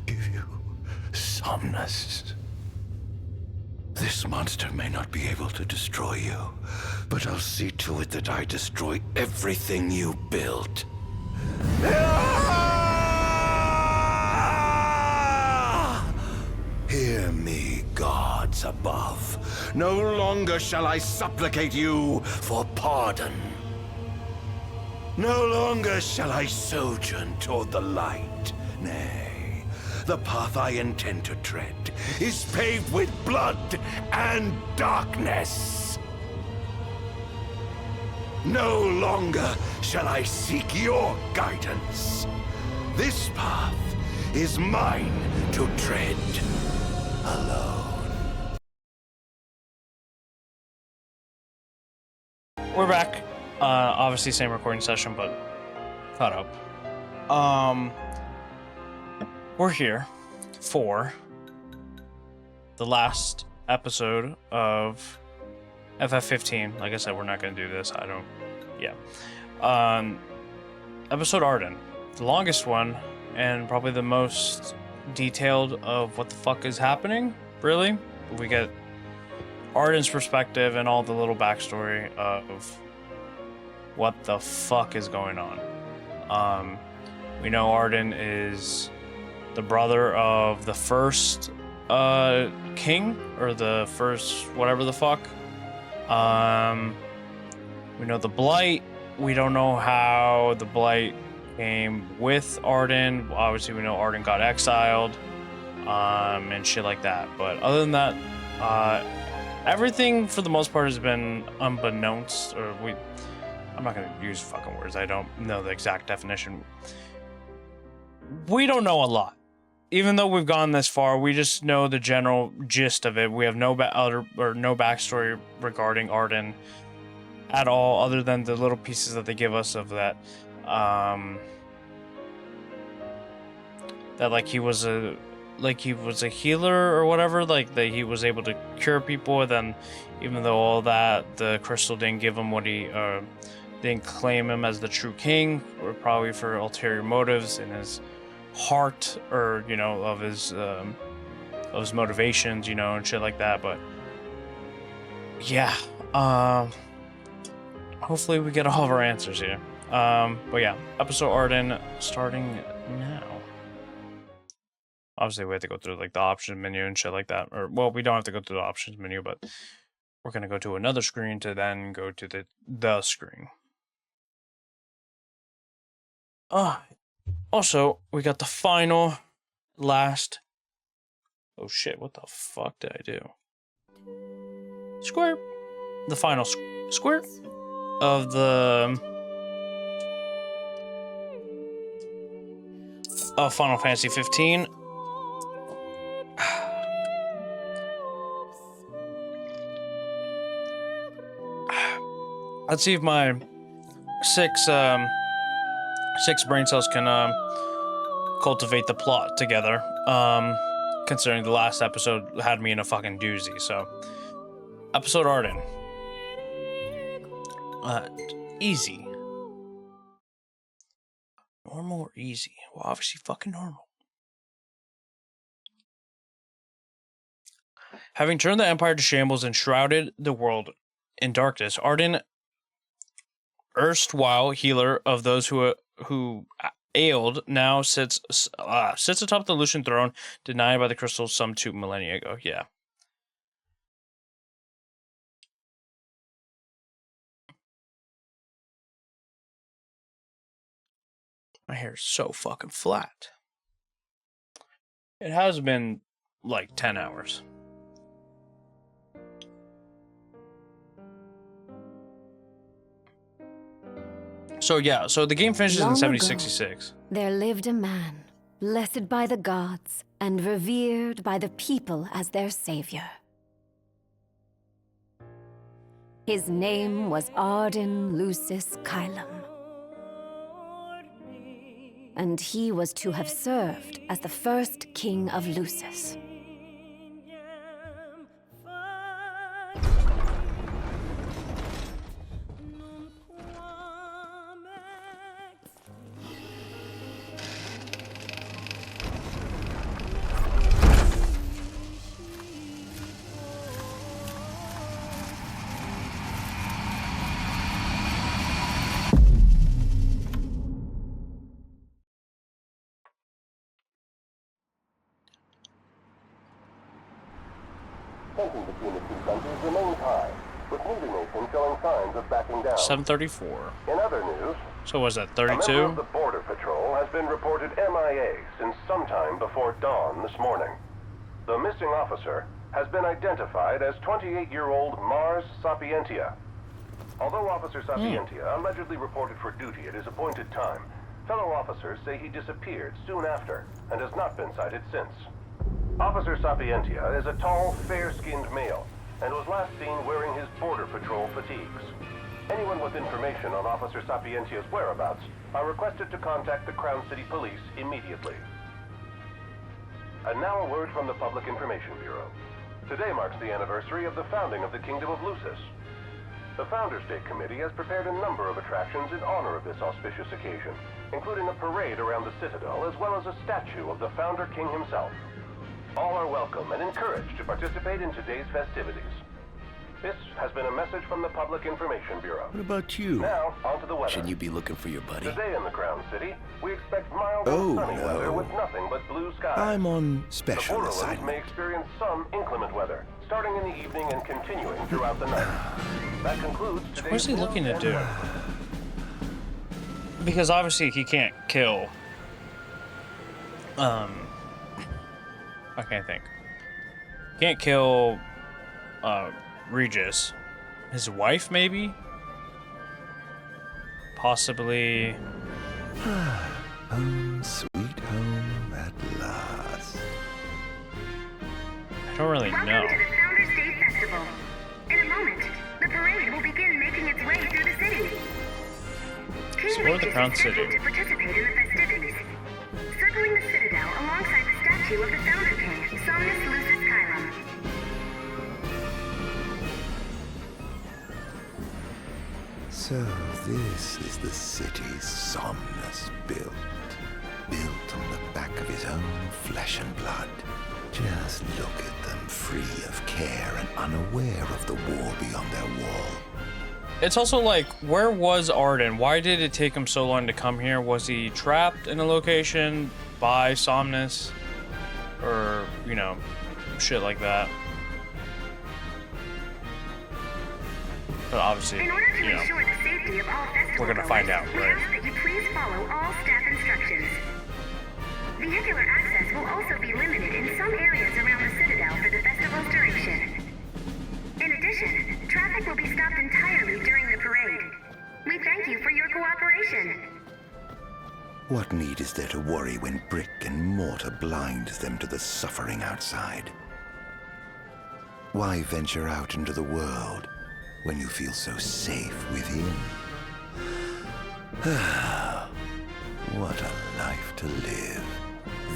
give you somnus. This monster may not be able to destroy you, but I'll see to it that I destroy everything you built. Hear me, gods above. No longer shall I supplicate you for pardon. No longer shall I sojourn toward the light. Nay, the path I intend to tread is paved with blood and darkness. No longer shall I seek your guidance. This path is mine to tread alone. We're back. Obviously same recording session, but caught up. We're here for the last episode of FF15. Like I said, we're not gonna do this. Episode Ardyn. The longest one, and probably the most detailed of what the fuck is happening, really. We get Ardyn's perspective and all the little backstory of what the fuck is going on. We know Ardyn is the brother of the first king, or the first whatever the fuck. We know the Blight. We don't know how the Blight came with Ardyn. Obviously we know Ardyn got exiled, and shit like that. But other than that, everything for the most part has been unbeknownst, or I'm not gonna use fucking words. I don't know the exact definition. We don't know a lot. Even though we've gone this far, we just know the general gist of it. We have no backstory regarding Ardyn at all, other than the little pieces that they give us of that. That like he was a healer or whatever. Like that he was able to cure people. And then, even though all that, the crystal didn't give him what he didn't claim him as the true king, or probably for ulterior motives in his heart, or of his motivations, and shit like that. But yeah, hopefully we get all of our answers here. But yeah, episode Ardyn starting now. Obviously we have to go through like the options menu and shit like that, or well, we don't have to go through the options menu, but we're gonna go to another screen to then go to the screen. Also, we got the final, last... Oh shit, what the fuck did I do? Square. The final square of the... of Final Fantasy 15. Let's see if my six brain cells can cultivate the plot together. Considering the last episode had me in a fucking doozy. So, episode Ardyn. Easy. Normal or easy? Well, obviously fucking normal. Having turned the Empire to shambles and shrouded the world in darkness, Ardyn, erstwhile healer of those who ailed, now sits atop the Lucian throne, denied by the crystals some 2 millennia ago. Yeah. My hair is so fucking flat. It has been like 10 hours. So yeah, so the game finishes in 7066. There lived a man, blessed by the gods and revered by the people as their savior. His name was Ardyn Lucis Kylum, and he was to have served as the first king of Lucis. tension between the two countries remains high, with neither nation showing signs of backing down. 734. In other news, So was that a member 32? of the Border Patrol has been reported MIA since sometime before dawn this morning. The missing officer has been identified as 28-year-old Mars Sapientia. Although Officer Sapientia allegedly reported for duty at his appointed time, fellow officers say he disappeared soon after and has not been sighted since. Officer Sapientia is a tall, fair-skinned male and was last seen wearing his Border Patrol fatigues. Anyone with information on Officer Sapientia's whereabouts are requested to contact the Crown City Police immediately. And now a word from the Public Information Bureau. Today marks the anniversary of the founding of the Kingdom of Lucis. The Founders Day Committee has prepared a number of attractions in honor of this auspicious occasion, including a parade around the Citadel as well as a statue of the Founder King himself. All are welcome and encouraged to participate in today's festivities. This has been a message from the Public Information Bureau. What about you? Now, on to the weather. Shouldn't you be looking for your buddy? Today in the Crown City, we expect mild Oh, and sunny no. weather with nothing but blue skies. I'm on The special borderlands assignment. may experience some inclement weather, starting in the evening and continuing throughout the night. That concludes today's What's he news looking to and do? weather. Because obviously he can't kill. I can't think. Can't kill Regis. His wife, maybe? Possibly. Home, sweet home at last. I don't really know. Welcome to the Founders Day Festival. In a moment, the parade will begin making its way through the city. King Explore the Regis Crown is scheduled City. to participate in the festivities, circling the Citadel alongside the statue of the Founder King, Somnus Lucis Caelum. So this is the city Somnus built. Built on the back of his own flesh and blood. Just look at them, free of care and unaware of the war beyond their wall. It's also like, where was Ardyn? Why did it take him so long to come here? Was he trapped in a location by Somnus? Or, you know, shit like that. But obviously, In order to you know, ensure the safety of all festival we're gonna find out, we right? ask that you please follow all staff instructions. Vehicular access will also be limited in some areas around the Citadel for the festival's duration. In addition, traffic will be stopped entirely during the parade. We thank you for your cooperation. What need is there to worry when brick and mortar blinds them to the suffering outside? Why venture out into the world when you feel so safe within? What a life to live.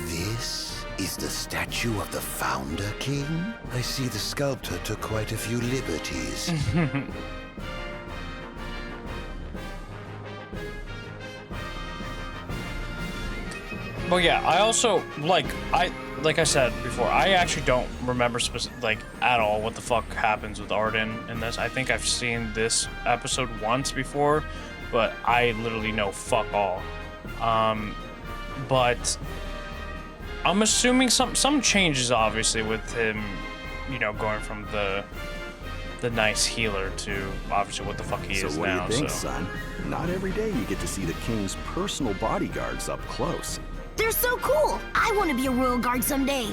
This is the statue of the Founder King? I see the sculptor took quite a few liberties. But yeah, I also like I said before, I actually don't remember at all what the fuck happens with Ardyn in this. I think I've seen this episode once before, but I literally know fuck all. But I'm assuming some changes obviously with him, you know, going from the nice healer to obviously what the fuck he So is what now. do you think, son? Not every day you get to see the king's personal bodyguards up close. They're so cool! I want to be a royal guard someday.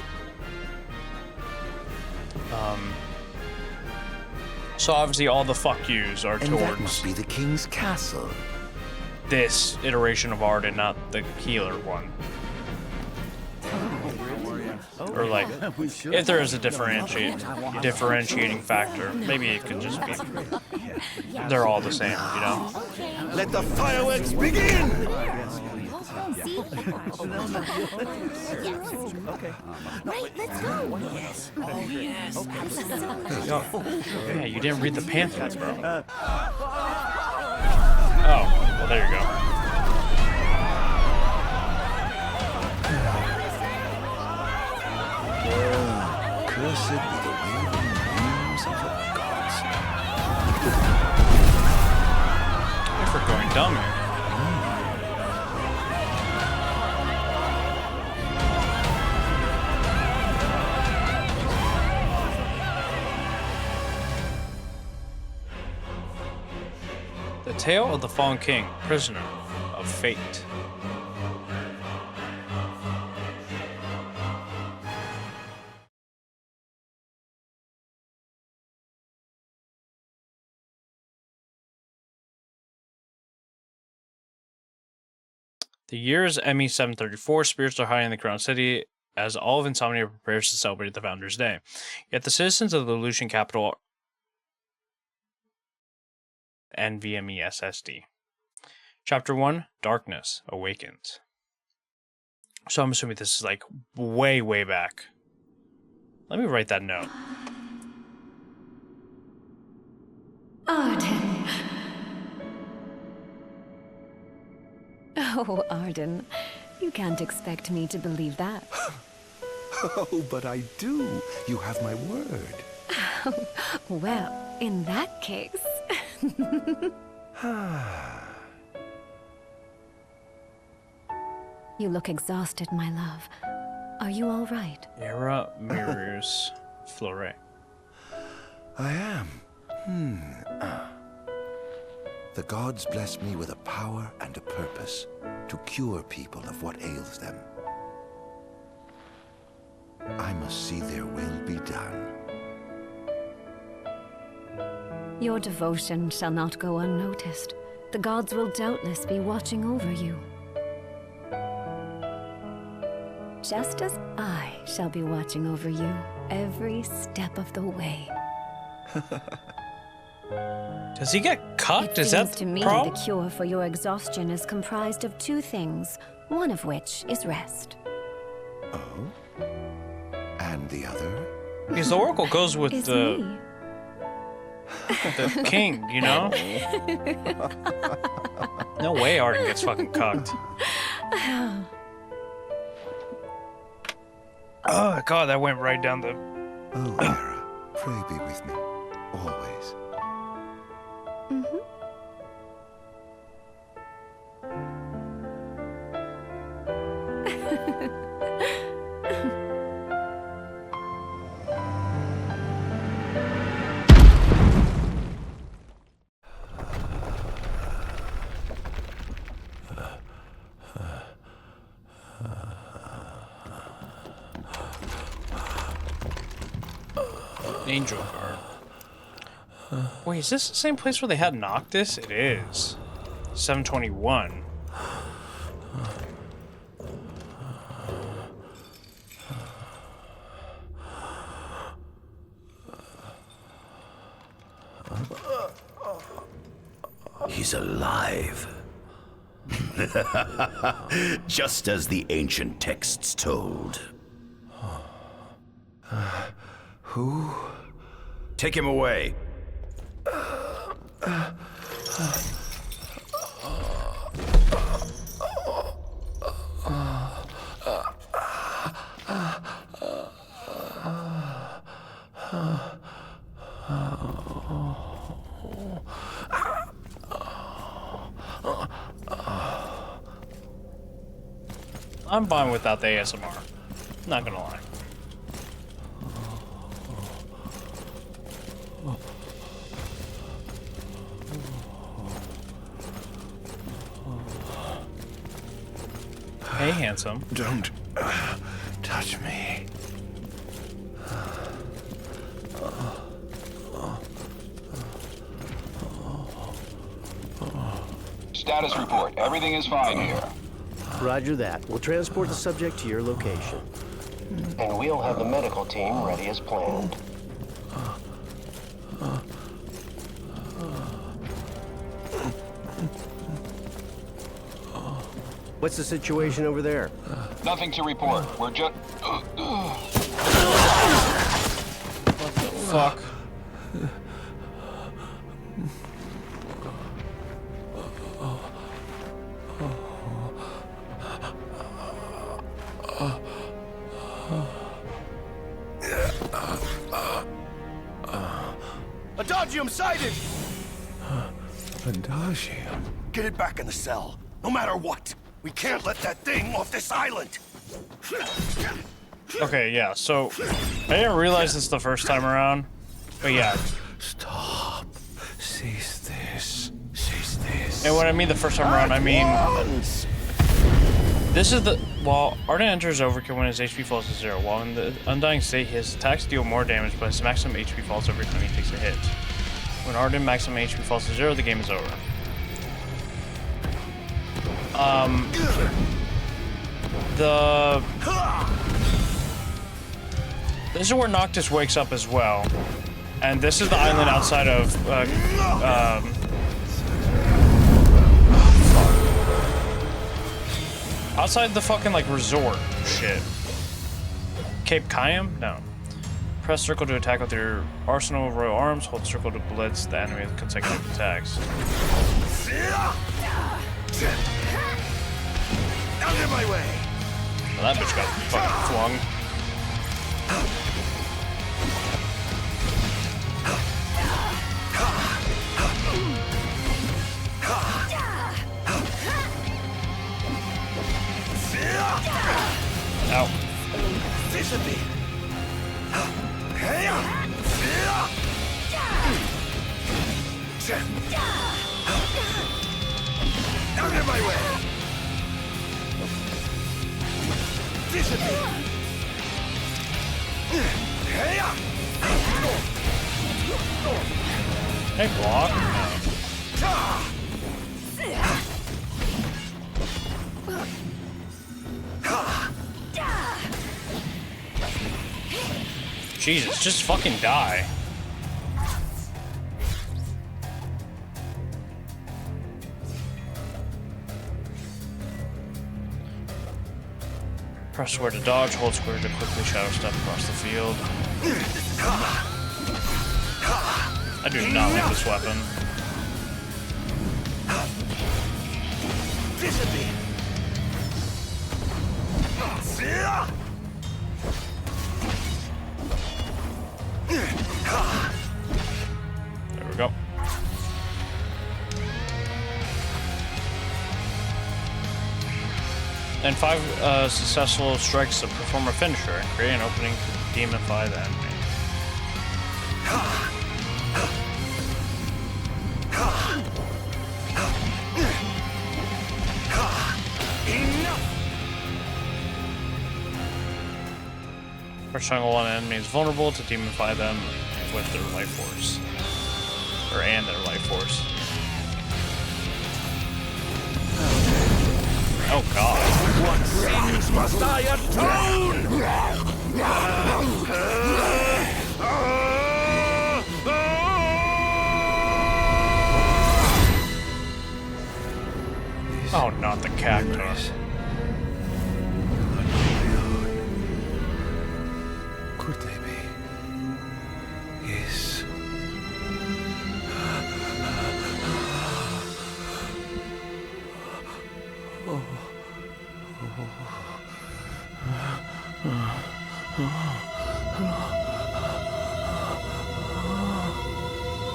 So obviously all the fuck yous are And that towards must be the king's castle. this iteration of Ardyn, not the healer one. Or like, if there is a differentiating factor, maybe it could just be they're all the same, you know? Let the fireworks begin! Right, let's go. Yeah, you didn't read the pamphlets, bro. Oh, well, there you go. Cursed be the waving beams of the gods. If we're going dumb here. Tale of the Fallen King, Prisoner of Fate. The year is ME 734. Spirits are high in the Crown City as all of Insomnia prepares to celebrate the Founders' Day. Yet the citizens of the Lucian capital NVMESSD. Chapter 1, Darkness Awakens. So I'm assuming this is like way, way back. Let me write that note. Ardyn. Oh, Ardyn. You can't expect me to believe that. Oh, but I do. You have my word. Well, in that case... You look exhausted, my love. Are you all right? Era mirrors Flore. I am. The gods bless me with a power and a purpose to cure people of what ails them. I must see their will be done. Your devotion shall not go unnoticed. The gods will doubtless be watching over you. Just as I shall be watching over you every step of the way. Does he get cucked? It Is that seems to the me problem? the cure for your exhaustion is comprised of two things, one of which is rest. Oh? And the other? Because the Oracle goes with Is the me. king, you know? No way Ardyn gets fucking cucked. Oh god, that went right down the... Oh, Era, pray be with me, always. Angel card. Wait, is this the same place where they had Noctis? It is. 721. He's alive. Just as the ancient texts told. Who? Take him away. I'm fine without the ASMR. Not gonna lie. Hey, handsome. Don't touch me. Status report. Everything is fine here. Roger that. We'll transport the subject to your location. And we'll have the medical team ready as planned. What's the situation over there? Nothing to report. We're just... What the fuck? Adagium sighted! Adagium? Get it back in the cell, no matter what. We can't let that thing off this island. Okay, yeah, so I didn't realize this the first time around, but yeah. Stop. Cease this. Cease this. And when I mean the first time around, I mean this is the while Ardyn enters Overkill when his HP falls to 0. While in the Undying state, his attacks deal more damage, but his maximum HP falls every time he takes a hit. When Ardyn maximum HP falls to 0, the game is over. This is where Noctis wakes up as well, and this is the island outside of outside the fucking like resort shit. Cape Kayam? No. Press circle to attack with your arsenal of royal arms. Hold circle to blitz the enemy with consecutive attacks. Out of my way! Well, that bitch got fucking flung. Ow. Disappear! Out of my way! Disappear! Hey, block. Jesus, just fucking die. Press square to dodge, hold square to quickly shadow step across the field. I do not like this weapon. There we go. And 5 successful strikes to perform a finisher and create an opening to demify the enemy. First triangle one enemy is vulnerable to demify them with their life force. And their life force. Oh god. What sins must I atone? Oh, not the cactus. Could they be? Yes.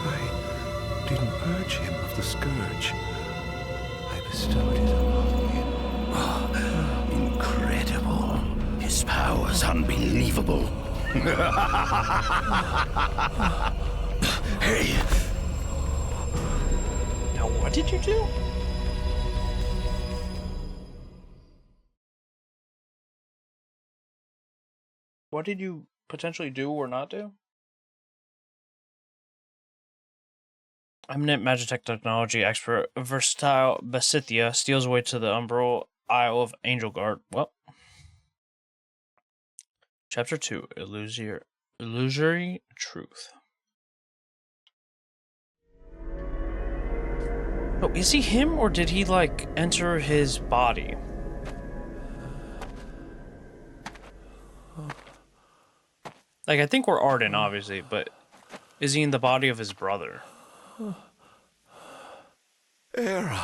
I didn't purge him of the scourge. I bestowed it upon him. Incredible. His power's unbelievable. Hey. Now what did you do? What did you potentially do or not do? Eminent Magitech technology expert Versatile Basithia steals away to the Umbral Isle of Angelgard. Well. Chapter 2, Illusory Truth. Oh, is he him or did he, like, enter his body? Like, I think we're Ardyn, obviously, but is he in the body of his brother? Era.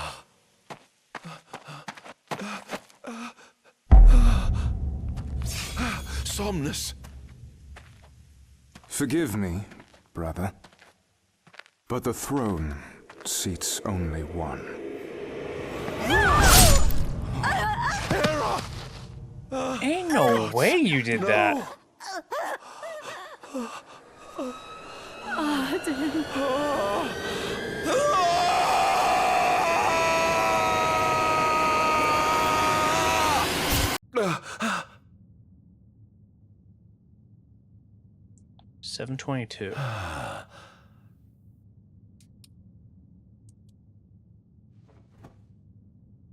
Somnus. Forgive me, brother, but the throne seats only one. Ain't no way you did that. Ardyn. $722.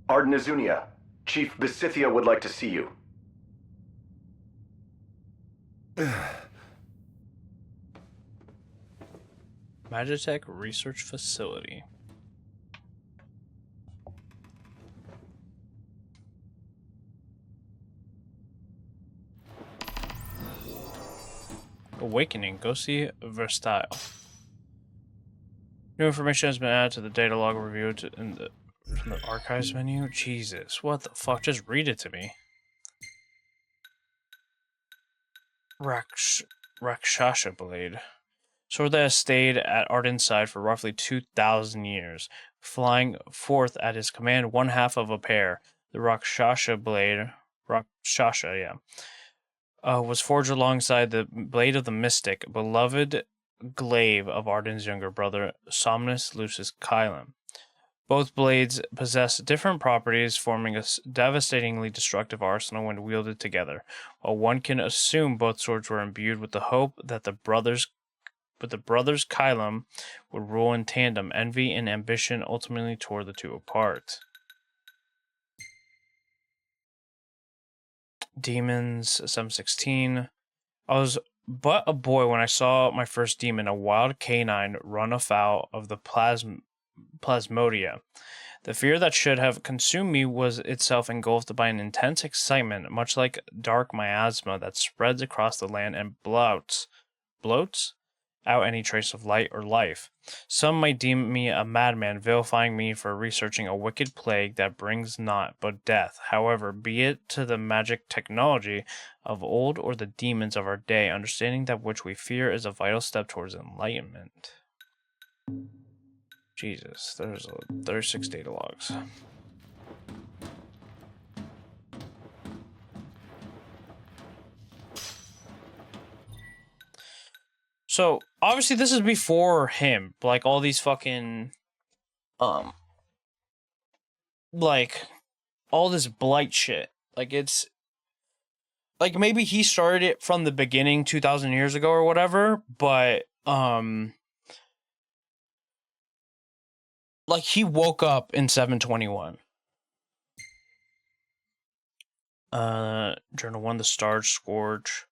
Ardyn Azunia, Chief Besithia would like to see you. Magitech Research Facility. Awakening. Go see Versatile. New information has been added to the data log review in the archives menu. Jesus, what the fuck? Just read it to me. Rakshasha Blade. Sword that has stayed at Ardyn's side for roughly 2,000 years, flying forth at his command one half of a pair. The Rakshasha Blade, was forged alongside the blade of the mystic, beloved glaive of Ardyn's younger brother, Somnus Lucis Kylan. Both blades possess different properties, forming a devastatingly destructive arsenal when wielded together. While one can assume both swords were imbued with the hope that the brothers Kylan would rule in tandem, envy and ambition ultimately tore the two apart. Demons, 716. I was but a boy when I saw my first demon, a wild canine, run afoul of the Plasmodia. The fear that should have consumed me was itself engulfed by an intense excitement, much like dark miasma that spreads across the land and bloats out any trace of light or life. Some might deem me a madman, vilifying me for researching a wicked plague that brings naught but death. However, be it to the magic technology of old or the demons of our day, understanding that which we fear is a vital step towards enlightenment. Jesus, there's 36 data logs. So, obviously this is before him. Like, all these fucking... like, all this blight shit. Like, it's... like, maybe he started it from the beginning 2,000 years ago or whatever, but, like, he woke up in 721. Journal 1, the Star Scourge.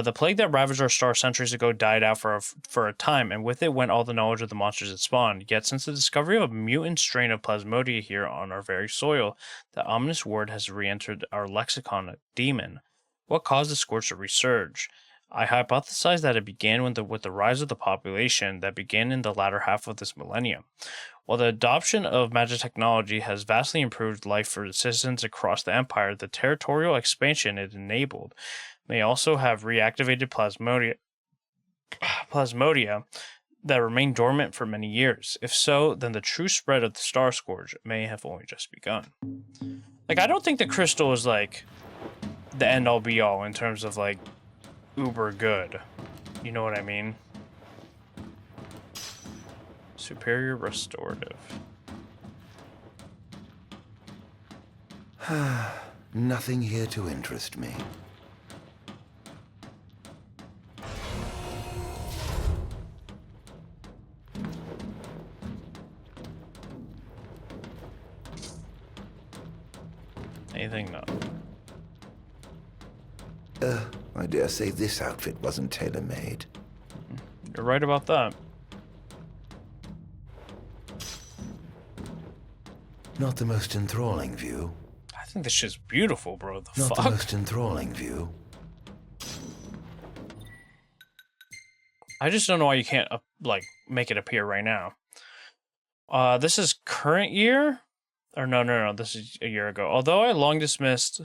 The plague that ravaged our star centuries ago died out for a time, and with it went all the knowledge of the monsters it spawned. Yet since the discovery of a mutant strain of Plasmodia here on our very soil, the ominous word has re-entered our lexicon, demon. What caused the scourge to resurge? I hypothesize that it began with the rise of the population that began in the latter half of this millennium. While the adoption of magic technology has vastly improved life for the citizens across the empire, the territorial expansion it enabled may also have reactivated Plasmodia that remained dormant for many years. If so, then the true spread of the Star Scourge may have only just begun. Like, I don't think the crystal is, like, the end-all be-all in terms of, like, uber good. You know what I mean? Superior restorative. Nothing here to interest me. Anything? No. I dare say this outfit wasn't tailor-made. You're right about that. Not the most enthralling view. I think this shit's beautiful, bro. The Not fuck? the most enthralling view. I just don't know why you can't, like, make it appear right now. This is current year? Or no, this is a year ago. Although I long dismissed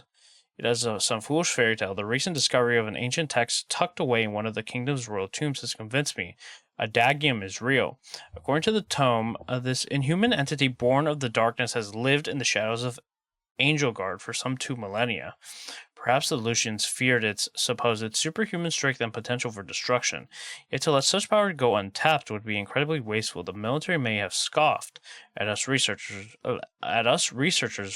it as some foolish fairy tale, the recent discovery of an ancient text tucked away in one of the kingdom's royal tombs has convinced me. Adagium is real. According to the tome, this inhuman entity born of the darkness has lived in the shadows of Angelgard for some 2 millennia. Perhaps the Lucians feared its supposed superhuman strength and potential for destruction. Yet to let such power go untapped would be incredibly wasteful. The military may have scoffed at us researchers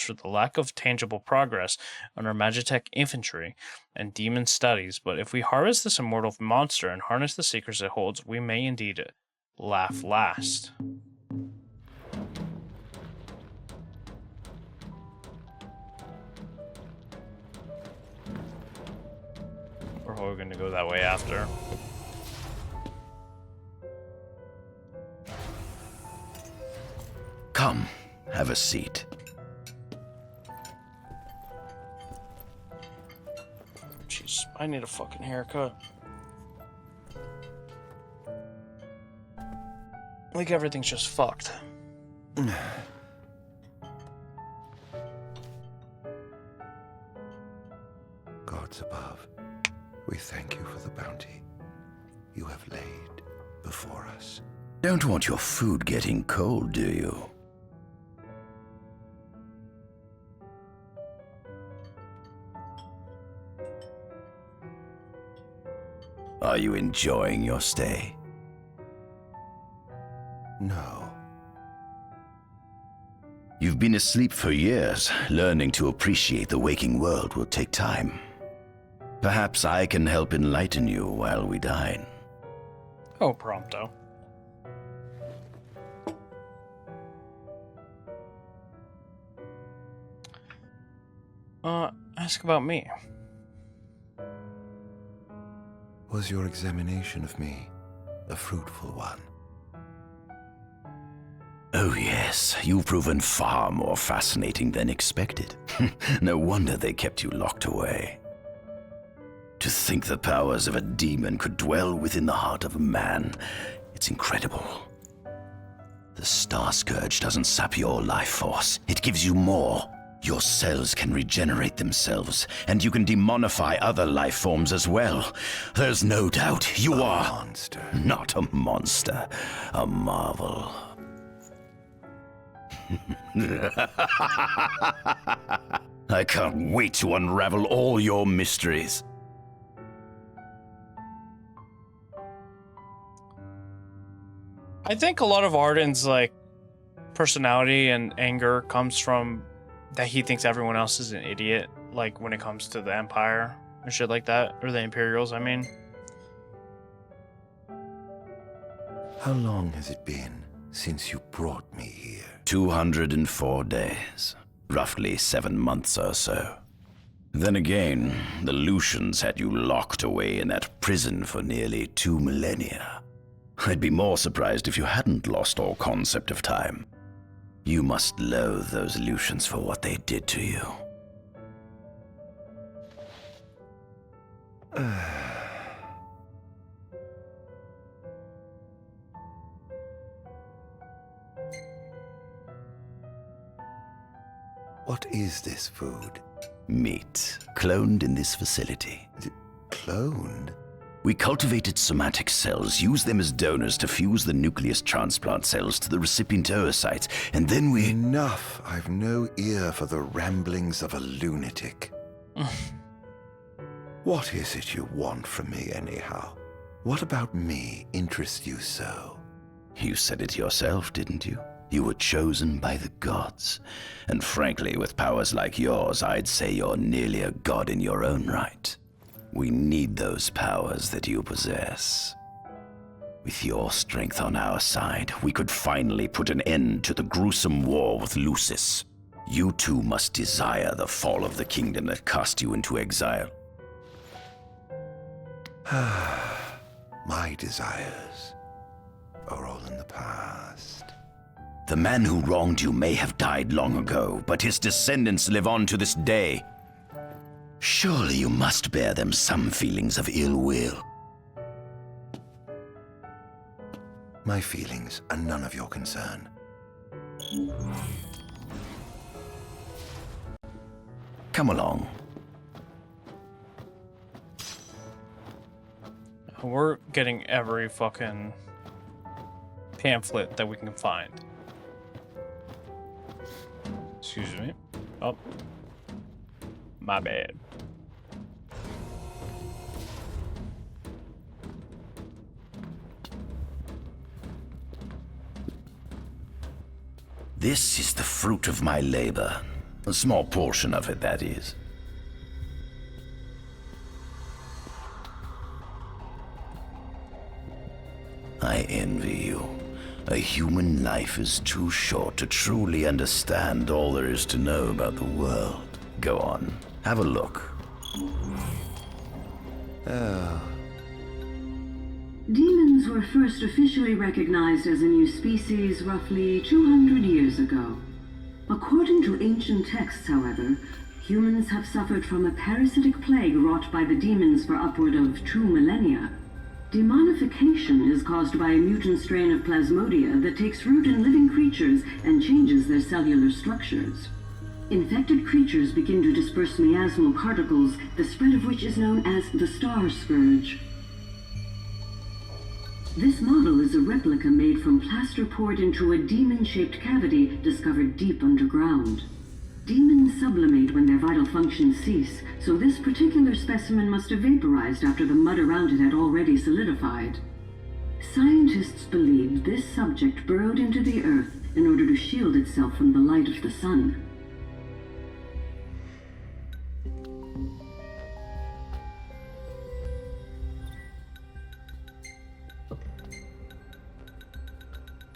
for the lack of tangible progress on our Magitech infantry and demon studies, but if we harvest this immortal monster and harness the secrets it holds, we may indeed laugh last. We're going to go that way after. Come, have a seat. Jeez, I need a fucking haircut. Like everything's just fucked. Gods above, we thank you for the bounty you have laid before us. Don't want your food getting cold, do you? Are you enjoying your stay? No. You've been asleep for years. Learning to appreciate the waking world will take time. Perhaps I can help enlighten you while we dine. Oh, prompto. Ask about me. Was your examination of me a fruitful one? Oh yes, you've proven far more fascinating than expected. No wonder they kept you locked away. To think the powers of a demon could dwell within the heart of a man, it's incredible. The Star Scourge doesn't sap your life force, it gives you more. Your cells can regenerate themselves, and you can demonify other life forms as well. There's no doubt you are a monster. Not a monster, a marvel. I can't wait to unravel all your mysteries. I think a lot of Ardyn's like personality and anger comes from that he thinks everyone else is an idiot, like when it comes to the Empire and shit like that, or the Imperials, I mean. How long has it been since you brought me here? 204 days. Roughly 7 months or so. Then again, the Lucians had you locked away in that prison for nearly 2 millennia. I'd be more surprised if you hadn't lost all concept of time. You must loathe those Lucians for what they did to you. What is this food? Meat, cloned in this facility. Cloned? We cultivated somatic cells, use them as donors to fuse the nucleus transplant cells to the recipient oocytes, and then we... Enough! I've no ear for the ramblings of a lunatic. What is it you want from me, anyhow? What about me interests you so? You said it yourself, didn't you? You were chosen by the gods. And frankly, with powers like yours, I'd say you're nearly a god in your own right. We need those powers that you possess. With your strength on our side, we could finally put an end to the gruesome war with Lucis. You too must desire the fall of the kingdom that cast you into exile. My desires are all in the past. The man who wronged you may have died long ago, but his descendants live on to this day. Surely you must bear them some feelings of ill will. My feelings are none of your concern. Come along. We're getting every fucking pamphlet that we can find. Excuse me. Oh. My bad. This is the fruit of my labor. A small portion of it, that is. I envy you. A human life is too short to truly understand all there is to know about the world. Go on, have a look. Oh. Demons were first officially recognized as a new species roughly 200 years ago. According to ancient texts, however, humans have suffered from a parasitic plague wrought by the demons for upward of 2 millennia. Demonification is caused by a mutant strain of plasmodia that takes root in living creatures and changes their cellular structures. Infected creatures begin to disperse miasmal particles, the spread of which is known as the Star Scourge. This model is a replica made from plaster poured into a demon-shaped cavity discovered deep underground. Demons sublimate when their vital functions cease, so this particular specimen must have vaporized after the mud around it had already solidified. Scientists believe this subject burrowed into the earth in order to shield itself from the light of the sun.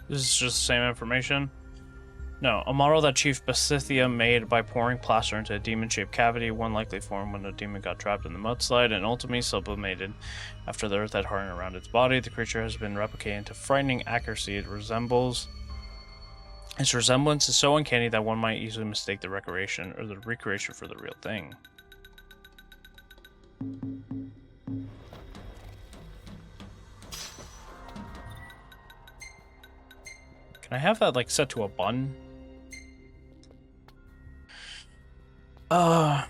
This is just the same information. No, a model that Chief Besithia made by pouring plaster into a demon-shaped cavity, one likely formed when the demon got trapped in the mudslide and ultimately sublimated after the earth had hardened around its body. The creature has been replicated to frightening accuracy. Its resemblance is so uncanny that one might easily mistake the recreation for the real thing. Can I have that like set to a bun? I've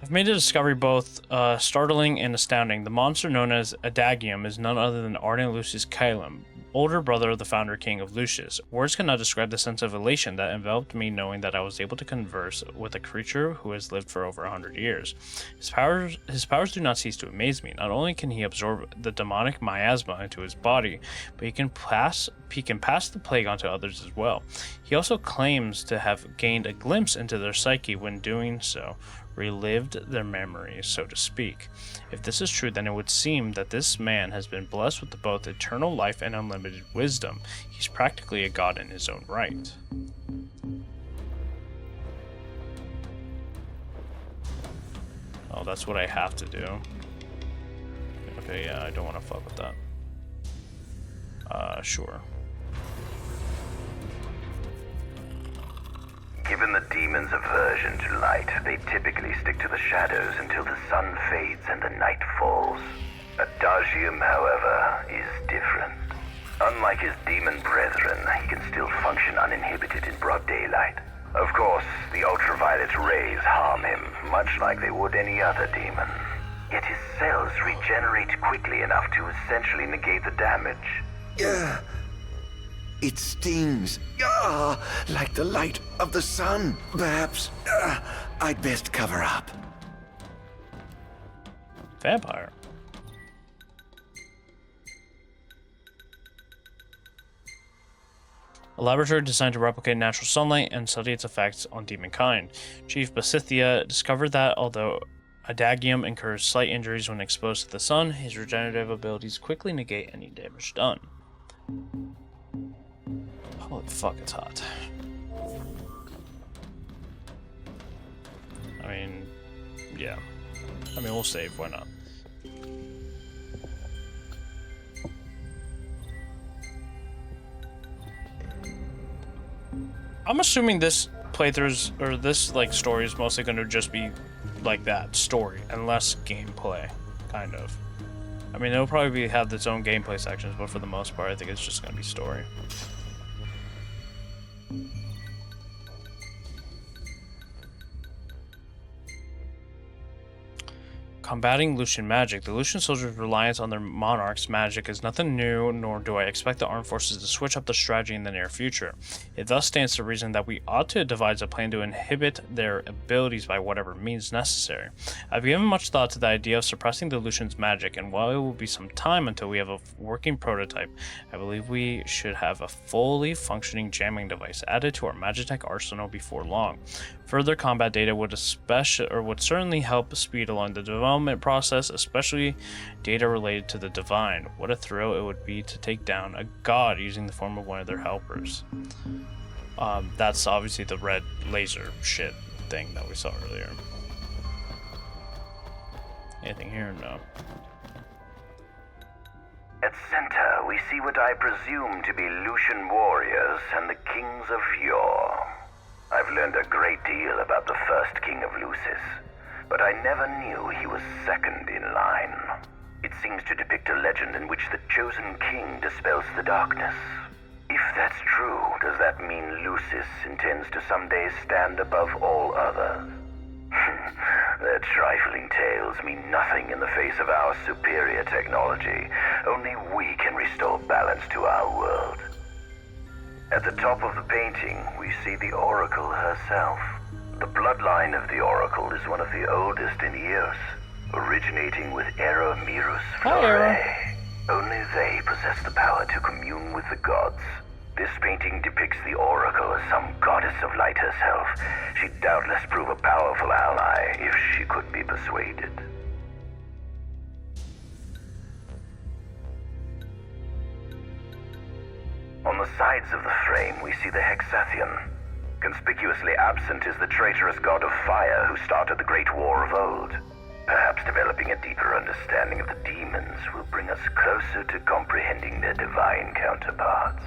made a discovery both startling and astounding. The monster known as Adagium is none other than Ardyn Lucius Caelum, older brother of the founder king of Lucius. Words cannot describe the sense of elation that enveloped me knowing that I was able to converse with a creature who has lived for over 100 years. His powers do not cease to amaze me. Not only can he absorb the demonic miasma into his body, but he can pass the plague onto others as well. He also claims to have gained a glimpse into their psyche when doing so, relived their memories, so to speak. If this is true, then it would seem that this man has been blessed with both eternal life and unlimited wisdom. He's practically a god in his own right. Oh, that's what I have to do. Okay, yeah, I don't want to fuck with that. Sure. Given the demon's aversion to light, they typically stick to the shadows until the sun fades and the night falls. Adagium, however, is different. Unlike his demon brethren, he can still function uninhibited in broad daylight. Of course, the ultraviolet rays harm him, much like they would any other demon. Yet his cells regenerate quickly enough to essentially negate the damage. It stings. Like the light of the sun. Perhaps I'd best cover up. Vampire. A laboratory designed to replicate natural sunlight and study its effects on demonkind. Chief Besithia discovered that although Adagium incurs slight injuries when exposed to the sun, his regenerative abilities quickly negate any damage done. Holy fuck, it's hot. I mean, yeah. I mean, we'll save, why not? I'm assuming this playthrough's, or this, like, story is mostly going to just be like that, story, and less gameplay, kind of. I mean, it'll probably have its own gameplay sections, but for the most part, I think it's just going to be story. Combating Lucian magic. The Lucian soldiers' reliance on their monarch's magic is nothing new, nor do I expect the armed forces to switch up the strategy in the near future. It thus stands to reason that we ought to devise a plan to inhibit their abilities by whatever means necessary. I've given much thought to the idea of suppressing the Lucian's magic, and while it will be some time until we have a working prototype, I believe we should have a fully functioning jamming device added to our Magitech arsenal before long. Further combat data would certainly help speed along the development process, especially data related to the Divine. What a thrill it would be to take down a god using the form of one of their helpers. That's obviously the red laser shit thing that we saw earlier. Anything here? No. At center, we see what I presume to be Lucian warriors and the kings of yore. I've learned a great deal about the first king of Lucis, but I never knew he was second in line. It seems to depict a legend in which the chosen king dispels the darkness. If that's true, does that mean Lucis intends to someday stand above all others? Their trifling tales mean nothing in the face of our superior technology. Only we can restore balance to our world. At the top of the painting, we see the Oracle herself. The bloodline of the Oracle is one of the oldest in Eos, originating with Eramirus Flore. Only they possess the power to commune with the gods. This painting depicts the Oracle as some goddess of light herself. She'd doubtless prove a powerful ally if she could be persuaded. On the sides of the frame, we see the Hexathian. Conspicuously absent is the traitorous god of fire who started the Great War of old. Perhaps developing a deeper understanding of the demons will bring us closer to comprehending their divine counterparts.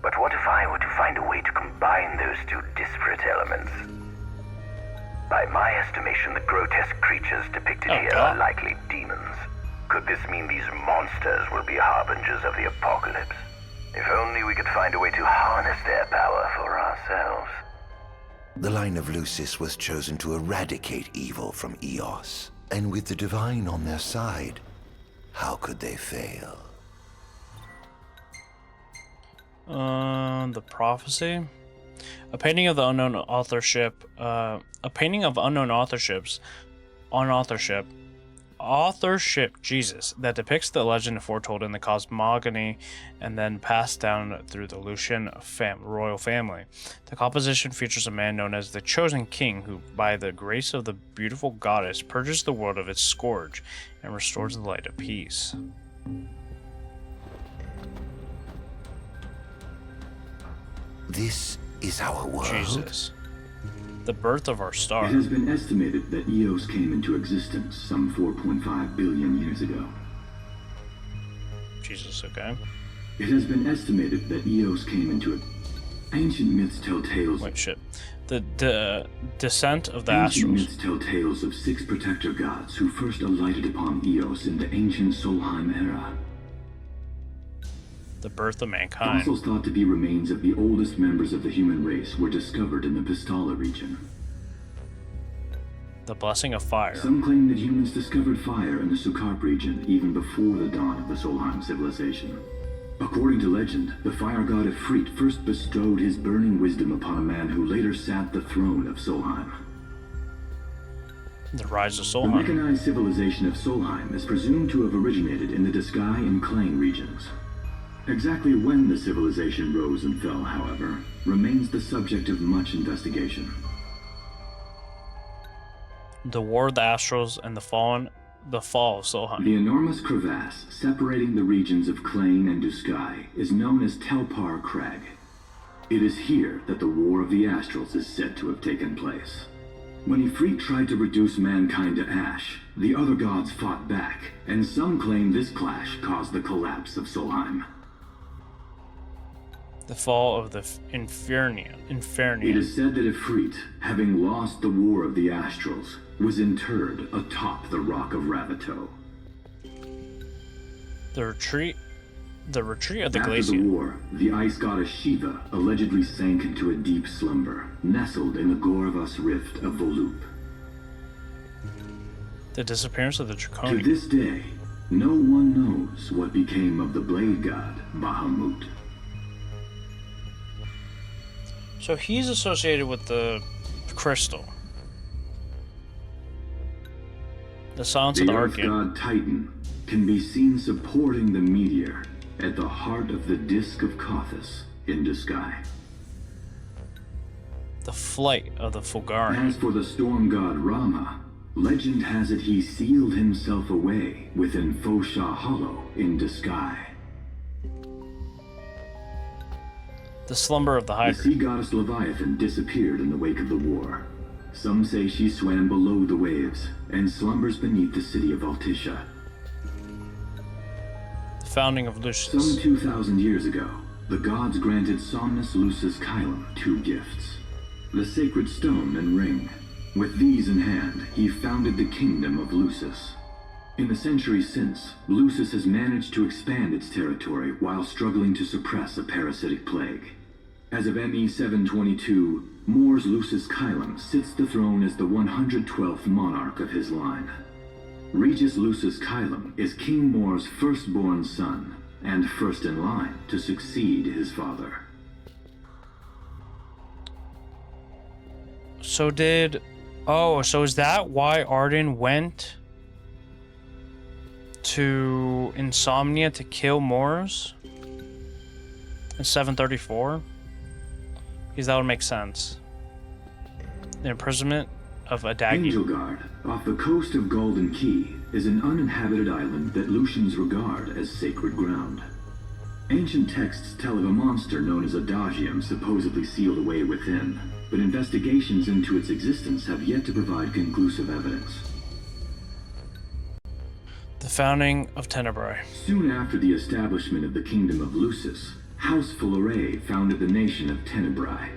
But what if I were to find a way to combine those two disparate elements? By my estimation, the grotesque creatures depicted here are likely demons. Could this mean these monsters will be harbingers of the apocalypse? If only we could find a way to harness their power for ourselves. The line of Lucis was chosen to eradicate evil from Eos, and with the Divine on their side, how could they fail? The prophecy, a painting of the unknown authorship, Jesus, that depicts the legend foretold in the cosmogony and then passed down through the Lucian royal family. The composition features a man known as the Chosen King who, by the grace of the beautiful goddess, purges the world of its scourge and restores the light of peace. This is our world. Jesus. The birth of our star. It has been estimated that Eos came into existence some 4.5 billion years ago. Jesus, okay. It has been estimated that Eos came into ancient myths tell tales. Wait, shit. The descent of the ancient Astrals. Myths tell tales of 6 protector gods who first alighted upon Eos in the ancient Solheim era. The birth of mankind. Fossils thought to be remains of the oldest members of the human race were discovered in the Pistala region. The blessing of fire. Some claim that humans discovered fire in the Sukarp region even before the dawn of the Solheim civilization. According to legend, the fire god Ifrit first bestowed his burning wisdom upon a man who later sat the throne of Solheim. The rise of The Solheim. mechanized civilization of Solheim is presumed to have originated in the Disgaea and Klain regions. Exactly when the civilization rose and fell, however, remains the subject of much investigation. The War of the Astrals and the fall of Solheim. The enormous crevasse separating the regions of Klain and Disgaea is known as Telpar Crag. It is here that the War of the Astrals is said to have taken place. When Ifrit tried to reduce mankind to ash, the other gods fought back, and some claim this clash caused the collapse of Solheim. The fall of the Infernian. It is said that Ifrit, having lost the War of the Astrals, was interred atop the Rock of Ravito. The retreat of the After Glacian. the war, the ice goddess Shiva allegedly sank into a deep slumber, nestled in the Goravas Rift of Volup. The disappearance of the To Draconian. this day, no one knows what became of the blade god Bahamut. So he's associated with the crystal. The Silence of The the Earth Arcane. god Titan can be seen supporting the meteor at the heart of the Disk of Kothis in Duskai. The flight of the Fulgari. As for the storm god Rama, legend has it he sealed himself away within Fosha Hollow in Duskai. The slumber of the The Hydra. sea goddess Leviathan disappeared in the wake of the war. Some say she swam below the waves and slumbers beneath the city of Altisha. The founding of Lucius. Some 2,000 years ago, the gods granted Somnus Lucis Kylum 2 gifts. The sacred stone and ring. With these in hand, he founded the kingdom of Lucis. In the centuries since, Lucis has managed to expand its territory while struggling to suppress a parasitic plague. As of ME 722, Mor's Lucis Kylum sits the throne as the 112th monarch of his line. Regis Lucis Kylum is King Mor's firstborn son, and first in line to succeed his father. So did... Oh, so is that why Ardyn went to Insomnia to kill Moors in 734? Because that would make sense. The imprisonment of Adagi. Angelgard, off the coast of Golden Key, is an uninhabited island that Lucians regard as sacred ground. Ancient texts tell of a monster known as Adagium supposedly sealed away within, but investigations into its existence have yet to provide conclusive evidence. The founding of Tenebrae. Soon after the establishment of the Kingdom of Lucis, House Fulare founded the nation of Tenebrae.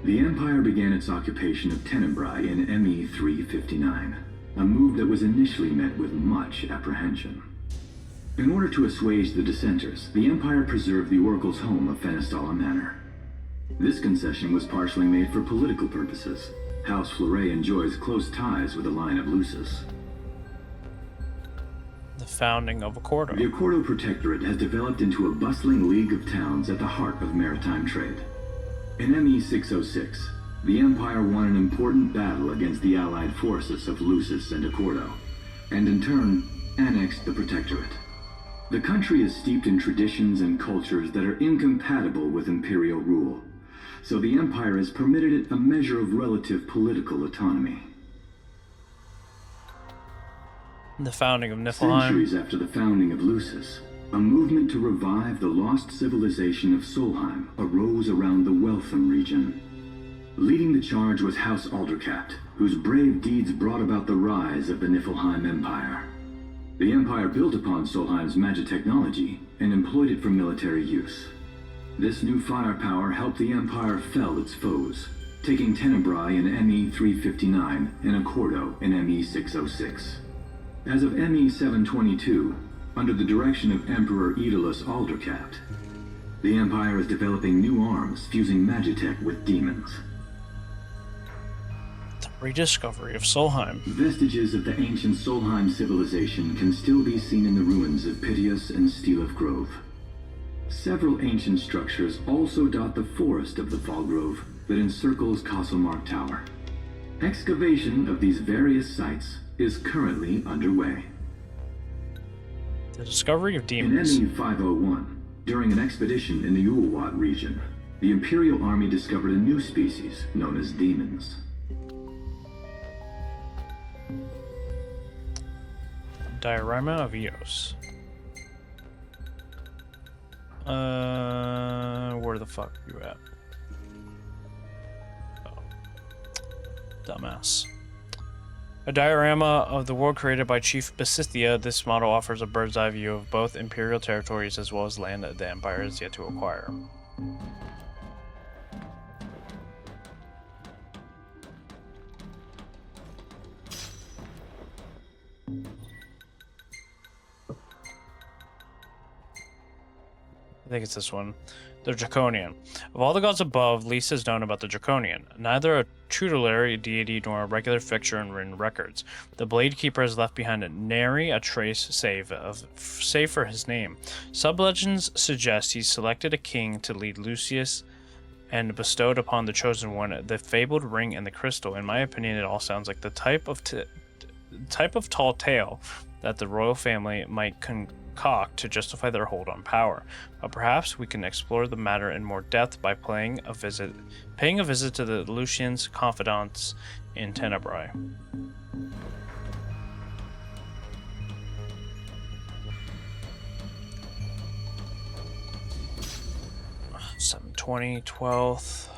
The Empire began its occupation of Tenebrae in ME 359, a move that was initially met with much apprehension. In order to assuage the dissenters, the Empire preserved the Oracle's home of Fenestala Manor. This concession was partially made for political purposes. House Fulare enjoys close ties with the line of Lucis. The founding of Accordo. The Accordo Protectorate has developed into a bustling league of towns at the heart of maritime trade. In ME 606, the Empire won an important battle against the allied forces of Lucis and Accordo, and in turn, annexed the Protectorate. The country is steeped in traditions and cultures that are incompatible with imperial rule, so the Empire has permitted it a measure of relative political autonomy. The founding of Niflheim. Centuries after the founding of Lucis, a movement to revive the lost civilization of Solheim arose around the Weltham region. Leading the charge was House Aldercapt, whose brave deeds brought about the rise of the Niflheim Empire. The Empire built upon Solheim's magic technology and employed it for military use. This new firepower helped the Empire fell its foes, taking Tenebrae in ME 359 and Accordo in ME 606. As of ME 722, under the direction of Emperor Aedalus Aldercapt, the Empire is developing new arms fusing magitech with demons. The rediscovery of Solheim. Vestiges of the ancient Solheim civilization can still be seen in the ruins of Piteous and Steeleth Grove. Several ancient structures also dot the forest of the Fall Grove that encircles Castlemark Tower. Excavation of these various sites is currently underway. The discovery of demons. In ME 501, during an expedition in the Ulwat region, the Imperial Army discovered a new species known as demons. Diorama of Eos. Where the fuck are you at? Oh. Dumbass. A diorama of the world created by Chief Besithia, this model offers a bird's eye view of both Imperial territories as well as land that the Empire has yet to acquire. I think it's this one. The Draconian. Of all the gods above, least is known about the Draconian. Neither a tutelary deity nor a regular fixture in written records. The Blade Keeper has left behind nary a trace save for his name. Sublegends suggest he selected a king to lead Lucius and bestowed upon the chosen one the fabled ring and the crystal. In my opinion, it all sounds like the type of tall tale that the royal family might concoct to justify their hold on power. But perhaps we can explore the matter in more depth by paying a visit to the Lucian's confidants in Tenebrae. $720, 12th.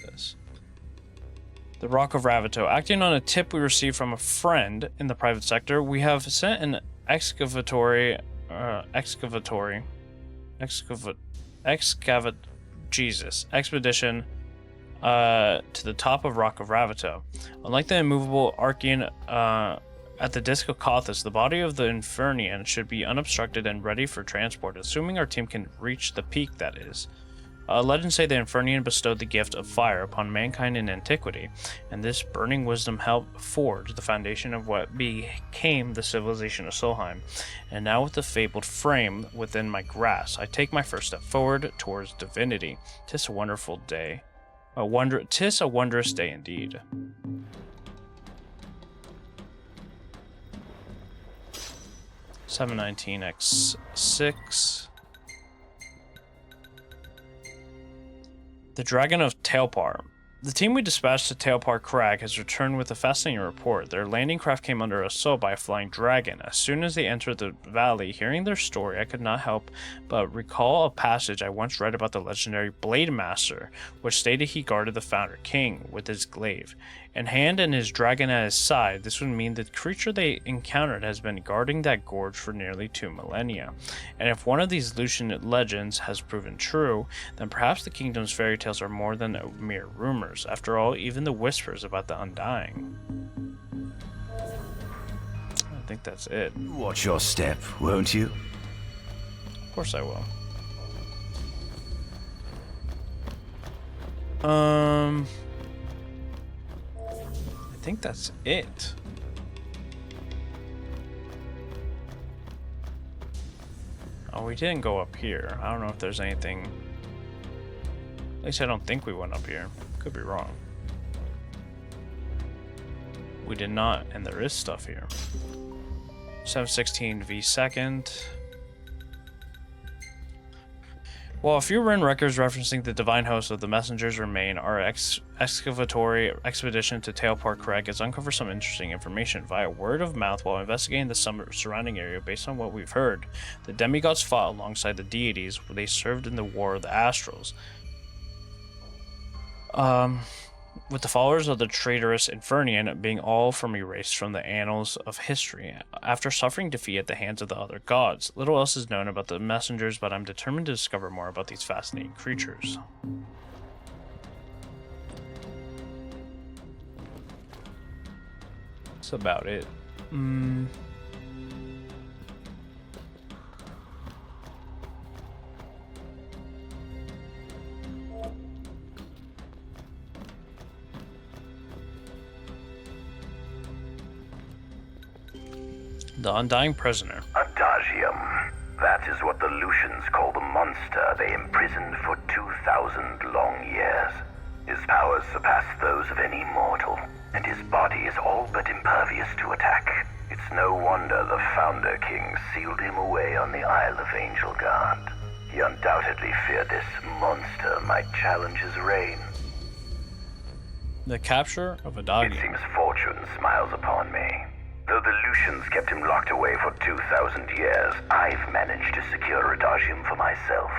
This. The Rock of Ravito. Acting on a tip we received from a friend in the private sector, we have sent an expedition to the top of Rock of Ravito. Unlike the immovable Archean at the Disc of Cothus, the body of the Infernian should be unobstructed and ready for transport, assuming our team can reach the peak, that is. Legends say the Infernian bestowed the gift of fire upon mankind in antiquity, and this burning wisdom helped forge the foundation of what became the civilization of Solheim. And now with the fabled frame within my grasp, I take my first step forward towards divinity. 'Tis a wonderful day. 'Tis a wondrous day indeed. $719x6. The Dragon of Tailpar. The team we dispatched to Tailpar Crag has returned with a fascinating report. Their landing craft came under assault by a flying dragon. As soon as they entered the valley, hearing their story, I could not help but recall a passage I once read about the legendary Blade Master, which stated he guarded the Founder King with his glaive in hand and his dragon at his side. This would mean the creature they encountered has been guarding that gorge for nearly 2 millennia. And if one of these Lucian legends has proven true, then perhaps the kingdom's fairy tales are more than mere rumors. After all, even the whispers about the Undying. I think that's it. Watch your step, won't you? Of course I will. I think that's it. Oh, we didn't go up here. I don't know if there's anything. At least I don't think we went up here. Could be wrong. We did not, and there is stuff here. 716 V second. While a few written records referencing the divine host of the messengers remain, our excavatory expedition to Tailpar Crag has uncovered some interesting information via word of mouth while investigating the surrounding area. Based on what we've heard, the demigods fought alongside the deities they served in the War of the Astrals. With the followers of the traitorous Infernian being all erased from the annals of history after suffering defeat at the hands of the other gods. Little else is known about the messengers, but I'm determined to discover more about these fascinating creatures. That's about it. The Undying Prisoner. Adagium. That is what the Lucians call the monster they imprisoned for 2,000 long years. His powers surpass those of any mortal, and his body is all but impervious to attack. It's no wonder the Founder King sealed him away on the Isle of Angel Guard. He undoubtedly feared this monster might challenge his reign. The capture of Adagium. It seems fortune smiles upon me. Though the Lucians kept him locked away for 2,000 years, I've managed to secure Adagium for myself.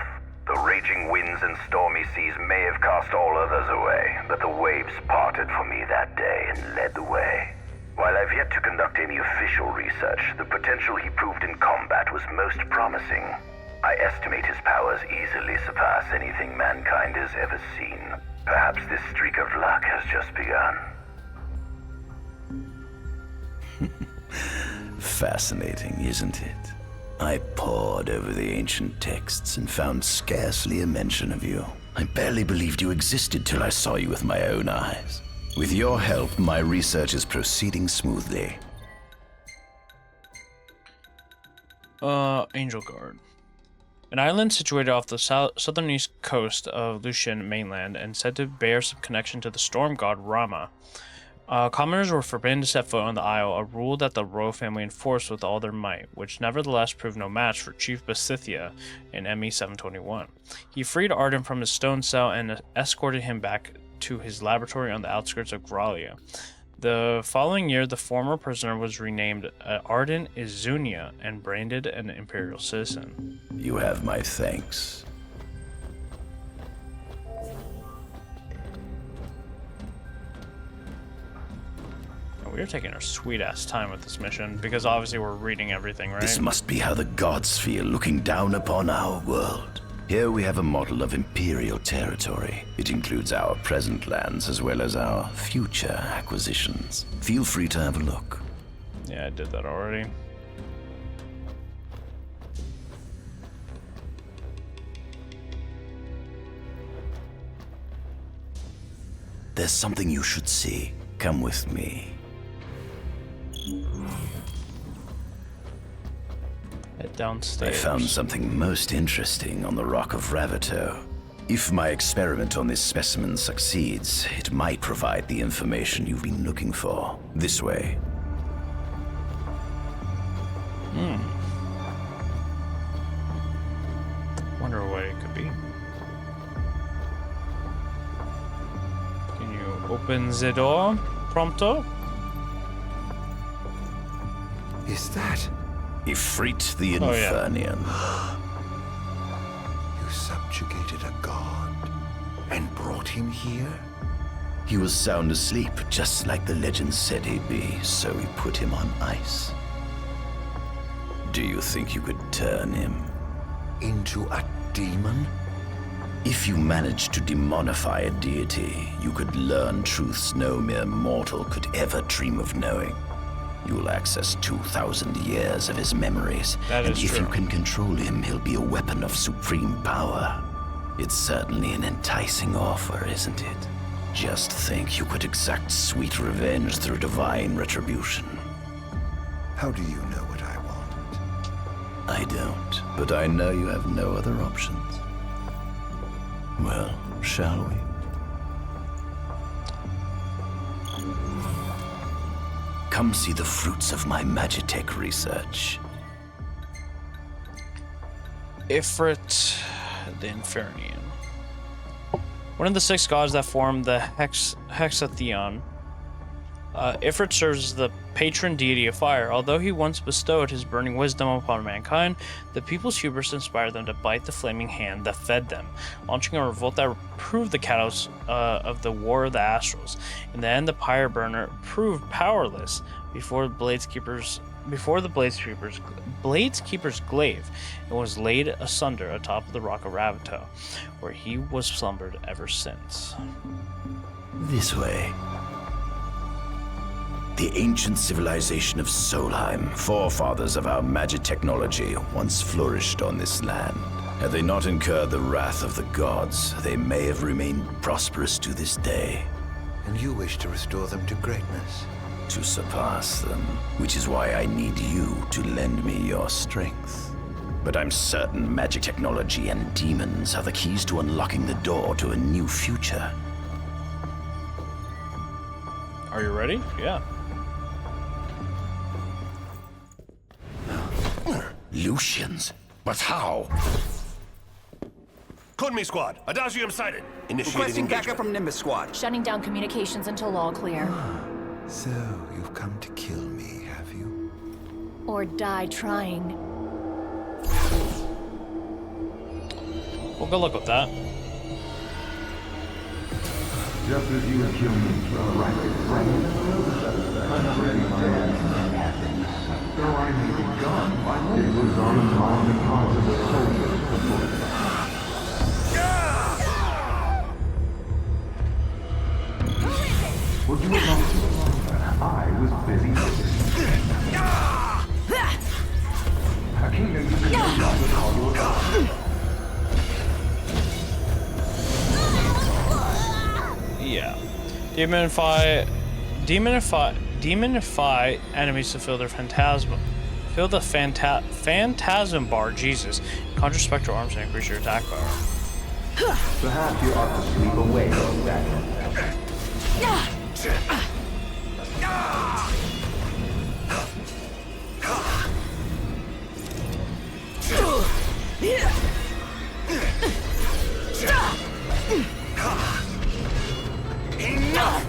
The raging winds and stormy seas may have cast all others away, but the waves parted for me that day and led the way. While I've yet to conduct any official research, the potential he proved in combat was most promising. I estimate his powers easily surpass anything mankind has ever seen. Perhaps this streak of luck has just begun. Fascinating, isn't it? I pored over the ancient texts and found scarcely a mention of you. I barely believed you existed till I saw you with my own eyes. With your help, my research is proceeding smoothly. Angel Guard. An island situated off the southern east coast of Lucian mainland and said to bear some connection to the storm god Rama. Commoners were forbidden to set foot on the isle, a rule that the royal family enforced with all their might, which nevertheless proved no match for Chief Besithia in ME 721. He freed Ardyn from his stone cell and escorted him back to his laboratory on the outskirts of Gralia. The following year, the former prisoner was renamed Ardyn Izunia and branded an imperial citizen. You have my thanks. We're taking our sweet-ass time with this mission, because obviously we're reading everything, right? This must be how the gods feel looking down upon our world. Here we have a model of imperial territory. It includes our present lands as well as our future acquisitions. Feel free to have a look. Yeah, I did that already. There's something you should see. Come with me. Head downstairs. I found something most interesting on the Rock of Ravito. If my experiment on this specimen succeeds, it might provide the information you've been looking for. This way. Wonder what it could be. Can you open the door, prompto? Is that? Ifrit the Infernian. You subjugated a god and brought him here? He was sound asleep, just like the legend said he'd be, so we put him on ice. Do you think you could turn him into a demon? If you managed to demonify a deity, you could learn truths no mere mortal could ever dream of knowing. You'll access 2,000 years of his memories, and if you can control him, he'll be a weapon of supreme power. It's certainly an enticing offer, isn't it? Just think you could exact sweet revenge through divine retribution. How do you know what I want? I don't, but I know you have no other options. Well, shall we? Come see the fruits of my Magitech research. Ifrit the Infernian. One of the 6 gods that form the Hexatheon. Ifrit serves as the patron deity of fire. Although he once bestowed his burning wisdom upon mankind, the people's hubris inspired them to bite the flaming hand that fed them, launching a revolt that proved the catalyst of the War of the Astrals. In the end, the Pyre Burner proved powerless before the Bladeskeeper's glaive, and was laid asunder atop of the Rock of Ravito, where he was slumbered ever since. This way. The ancient civilization of Solheim, forefathers of our magic technology, once flourished on this land. Had they not incurred the wrath of the gods, they may have remained prosperous to this day. And you wish to restore them to greatness? To surpass them, which is why I need you to lend me your strength. But I'm certain magic technology and demons are the keys to unlocking the door to a new future. Are you ready? Yeah. Lucians? But how? Kunmi Squad, Adagium sighted. Initiating Requesting engagement. backup from Nimbus Squad. Shutting down communications until all clear. So, you've come to kill me, have you? Or die trying. Well, good luck with that. Just as you humans were right, I'm ready my answers. Though I may be gone, it was on the part of the soldiers before. Would you have lost it longer? I was busy. A kingdom Demonify enemies to feel their phantasm. Feel the phantasm bar, Jesus. Conjure spectral arms and increase your attack power. Perhaps you ought to sleep away from that. Enough!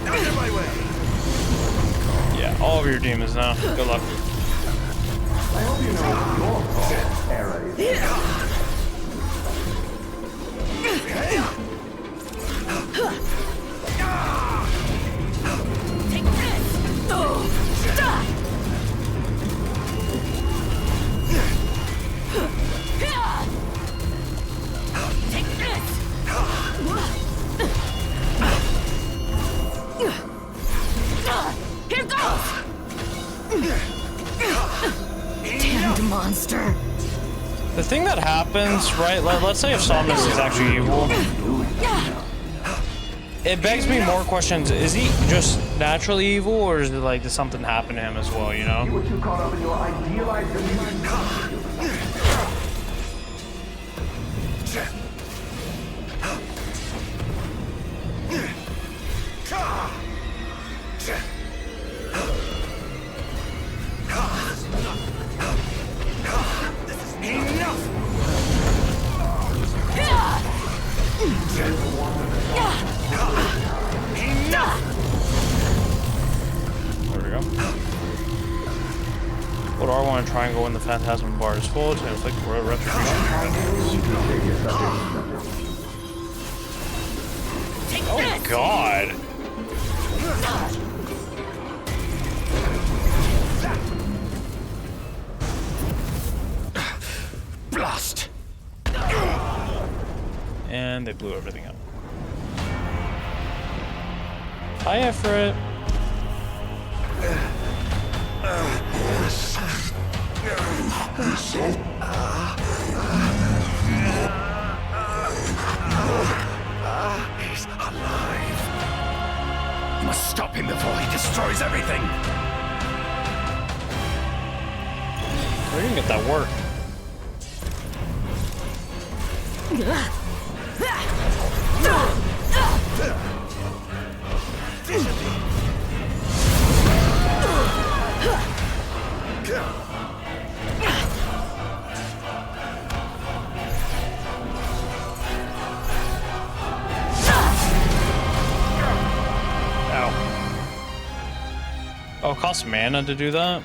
Out of my way! Yeah, all of your demons now. Good luck. I hope you know your fault, Era is. Take this! Take this! Here goes! Damned monster! The thing that happens, right? Let's say if Somnus is actually evil, it begs me more questions. Is he just naturally evil, or is it like, did something happen to him as well? You know? You were too caught up in your idealized illusion. There we go. What do I want to triangle when the phantasm bar is full to inflict retribution? Oh God! Blast! And they blew everything up. Hi, Efrit. He's alive. You must stop him before he destroys everything. We didn't get that work. Oh, it costs mana to do that?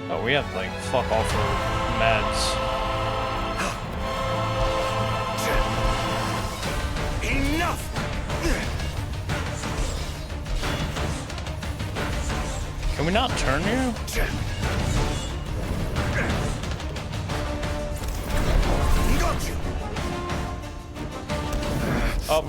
Oh, we have, like, fuck all for meds. Enough! Can we not turn you? Got you! Up.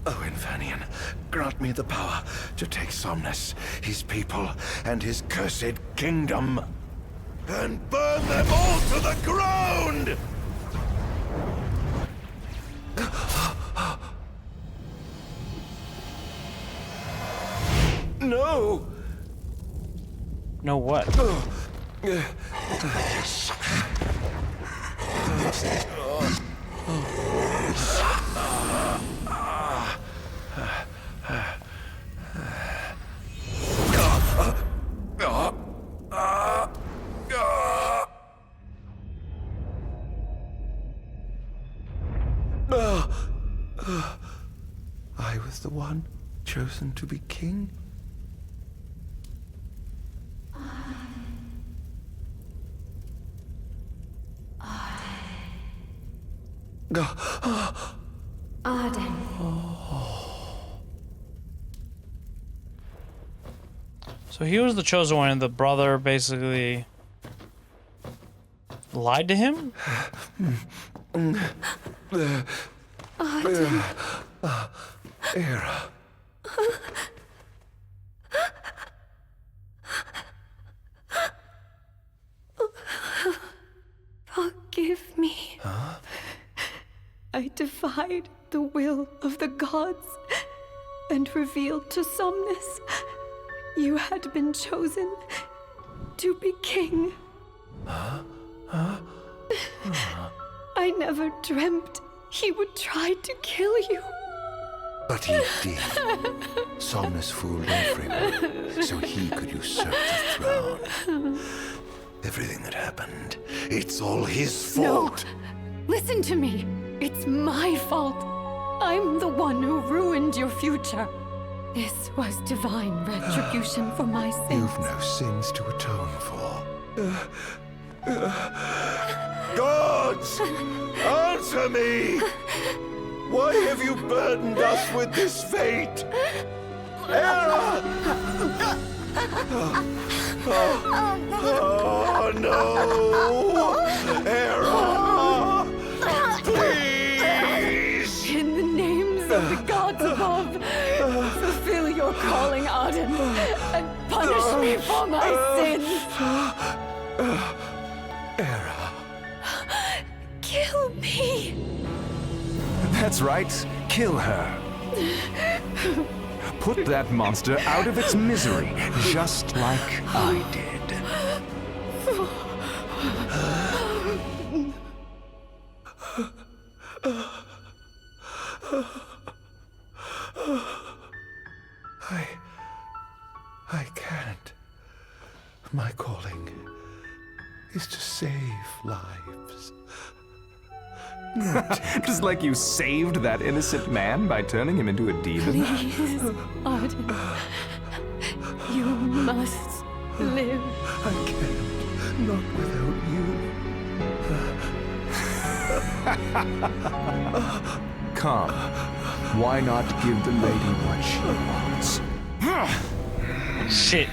Oh, Infernian, grant me the power to take Somnus, his people, and his cursed kingdom, And burn them all to the ground! No! No what? I was the one chosen to be king? Ardyn. So he was the chosen one, and the brother basically lied to him? Ardyn. Era. Forgive me. Huh? I defied the will of the gods and revealed to Somnus you had been chosen to be king. Huh? Huh? I never dreamt he would try to kill you. But he did. Somnus fooled everyone so he could usurp the throne. Everything that happened, it's all his fault. No. Listen to me. It's my fault. I'm the one who ruined your future. This was divine retribution for my sins. You've no sins to atone for. Gods! Answer me! Why have you burdened us with this fate? Era! Oh no! Era! Please! In the names of the gods above, fulfill your calling, Ardyn, and punish me for my sins. Era. Kill me. That's right. Kill her. Put that monster out of its misery, just like I did. I can't. My calling is to save lives. Just like you saved that innocent man by turning him into a demon. Please, Ardyn. You must live. I can't. Not without you. Come. Why not give the lady what she wants? Shit.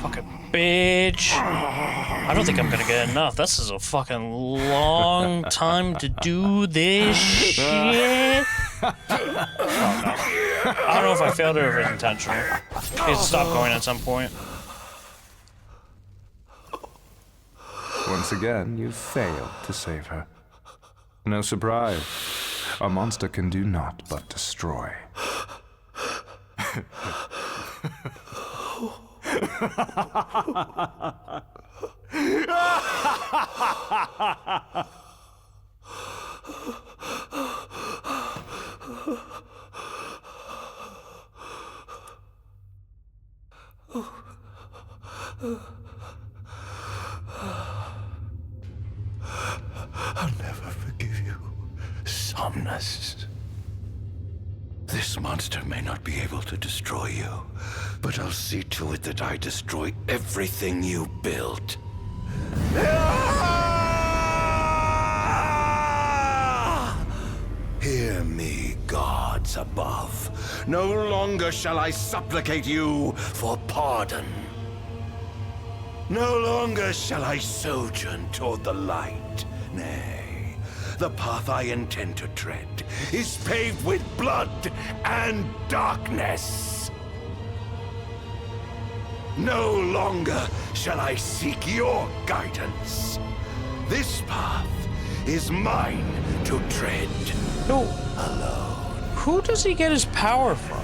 Fucking bitch. I don't think I'm gonna get enough. This is a fucking long time to do this shit. Oh, no. I don't know if I failed or if it was intentional. It needs to stop going at some point. Once again, you failed to save her. No surprise. A monster can do naught but destroy. I'll never forgive you, Somnus. This monster may not be able to destroy you, but I'll see to it that I destroy everything you built. Hear me, gods above. No longer shall I supplicate you for pardon. No longer shall I sojourn toward the light. Nay, the path I intend to tread is paved with blood and darkness. No longer shall I seek your guidance. This path is mine to tread. No. Alone. Who does he get his power from?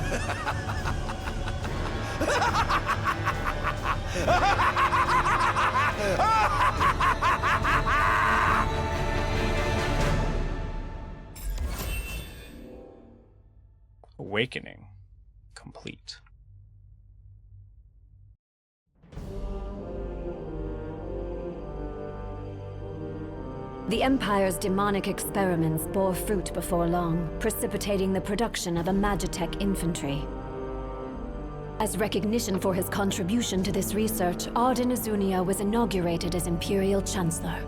Awakening complete. The Empire's demonic experiments bore fruit before long, precipitating the production of a Magitech infantry. As recognition for his contribution to this research, Ardyn Izunia was inaugurated as Imperial Chancellor.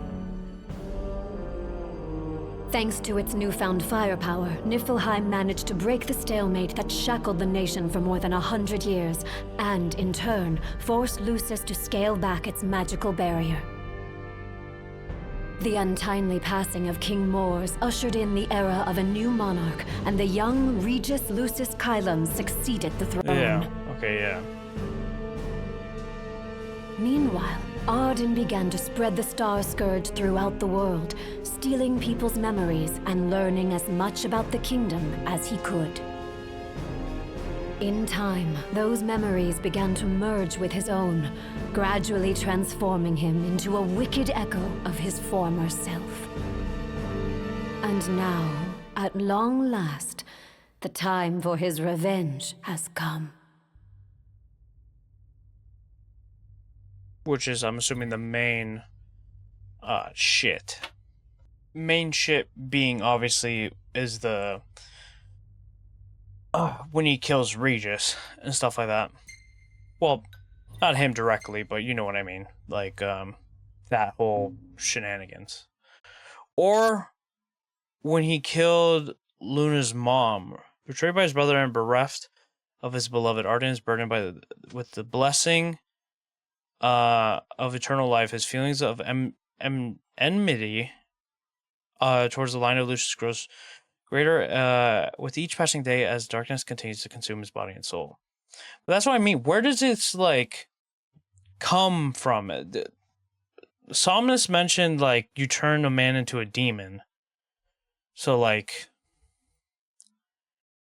Thanks to its newfound firepower, Niflheim managed to break the stalemate that shackled the nation for more than 100 years, and, in turn, forced Lucis to scale back its magical barrier. The untimely passing of King Mors ushered in the era of a new monarch, and the young Regis Lucis Kylum succeeded the throne. Yeah, okay, yeah. Meanwhile, Ardyn began to spread the Star Scourge throughout the world, stealing people's memories and learning as much about the kingdom as he could. In time, those memories began to merge with his own, gradually transforming him into a wicked echo of his former self. And now, at long last, the time for his revenge has come. Which is, I'm assuming, the main shit. Main shit being, obviously, is the when he kills Regis and stuff like that. Well, not him directly, but you know what I mean. Like, that whole shenanigans. Or when he killed Luna's mom. Betrayed by his brother and bereft of his beloved, Ardyn is burdened with the blessing of eternal life. His feelings of enmity towards the line of Lucius grows greater with each passing day as darkness continues to consume his body and soul. But that's what I mean. Where does this, like, come from? Somnus mentioned, like, you turn a man into a demon. So, like,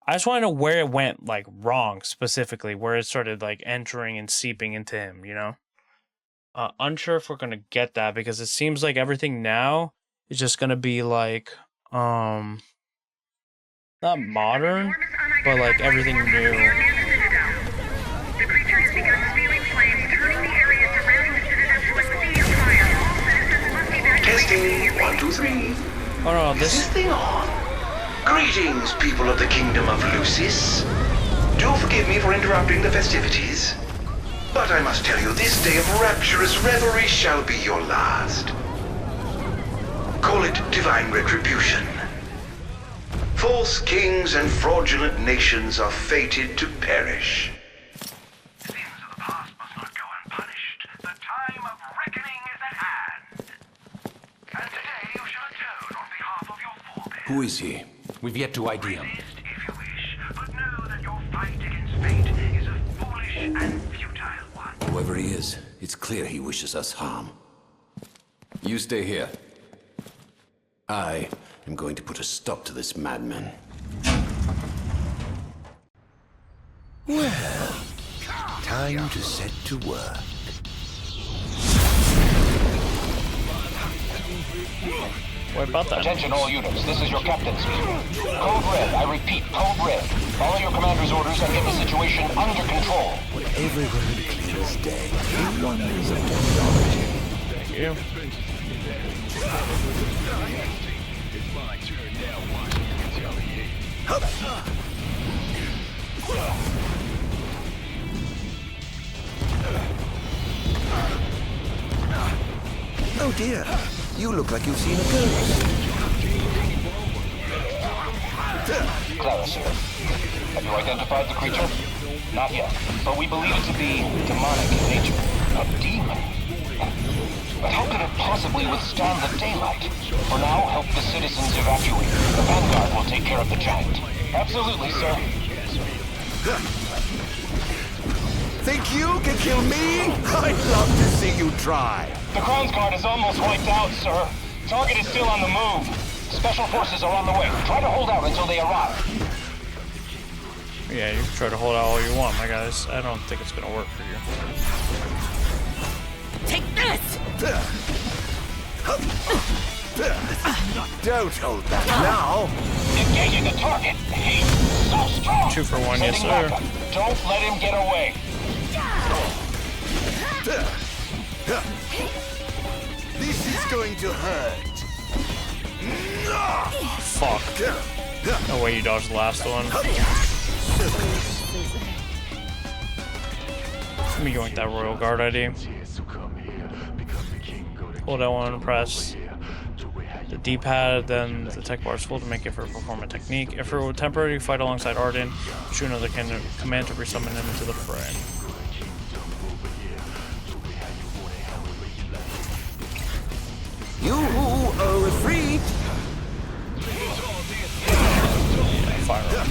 I just want to know where it went, like, wrong, specifically. Where it started, like, entering and seeping into him, you know? Unsure if we're going to get that, because it seems like everything now is just going to be, like, not modern, but, like, everything new. The creature has begun spewing flames, turning the area surrounding the citadel to a sea of fire. All citizens must evacuate. Testing, 1, 2, 3. Oh no, Is this thing on? Greetings, people of the Kingdom of Lucis. Do forgive me for interrupting the festivities, but I must tell you, this day of rapturous revelry shall be your last. Call it divine retribution. False kings and fraudulent nations are fated to perish. Sins of the past must not go unpunished. The time of reckoning is at hand. And today you shall atone on behalf of your forebears. Who is he? We've yet to ID him. Resist if you wish, but know that your fight against fate is a foolish and futile one. Whoever he is, it's clear he wishes us harm. You stay here. I am going to put a stop to this madman. Well, time to set to work. What about that? Attention all units, this is your captain speaking. Code Red, I repeat, Code Red. Follow your commander's orders and get the situation under control. Every road clear as day. The wonders of technology. Thank you. Oh dear, you look like you've seen a ghost. Clarus here. Have you identified the creature? Not yet, but we believe it to be demonic in nature. A demon. But how could it possibly withstand the daylight? For now, help the citizens evacuate. The Vanguard will take care of the giant. Absolutely, sir. Think you can kill me? I'd love to see you try. The Crown's Guard is almost wiped out, sir. Target is still on the move. Special forces are on the way. Try to hold out until they arrive. Yeah, you can try to hold out all you want, my guys. I don't think it's gonna work for you. Take this! Don't hold back now. Engaging the target. He's so strong. 2 for 1, yes, Sending sir. backup. Don't let him get away. This is going to hurt. Fuck. No way you dodged the last one. Let me yoink that Royal Guard ID. Hold L1 and press the D-pad, then the tech bar is full to make it for perform a technique. If it would temporarily fight alongside Ardyn, shoot another command to resummon him into the fray. You are free. Fire up.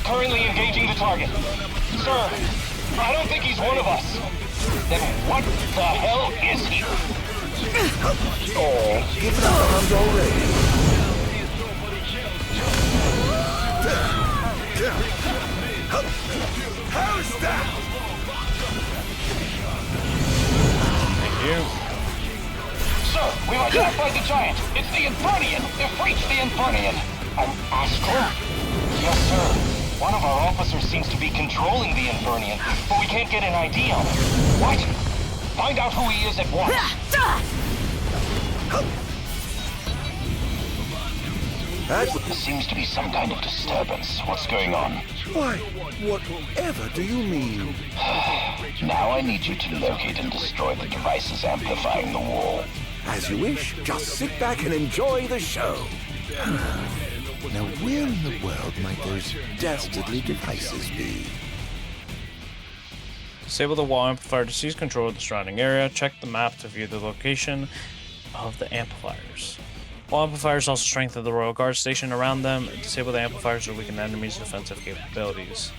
Currently engaging the target. Sir, I don't think he's one of us. Then what the hell is he? Oh, give it arms already. How's that? Thank you. Sir, we've identified the giant. It's the Infernian. They've reached the Infernian. An Astral? Yes, sir. One of our officers seems to be controlling the Infernian, but we can't get an ID on him. What? Find out who he is at once. There seems to be some kind of disturbance. What's going on? Why, whatever do you mean? Now I need you to locate and destroy the devices amplifying the wall. As you wish. Just sit back and enjoy the show. Now, where in the world might those dastardly devices be? Disable the wall amplifier to seize control of the surrounding area. Check the map to view the location of the amplifiers. Wall amplifiers also strengthen the Royal Guard station around them. Disable the amplifiers to weaken enemies' defensive capabilities.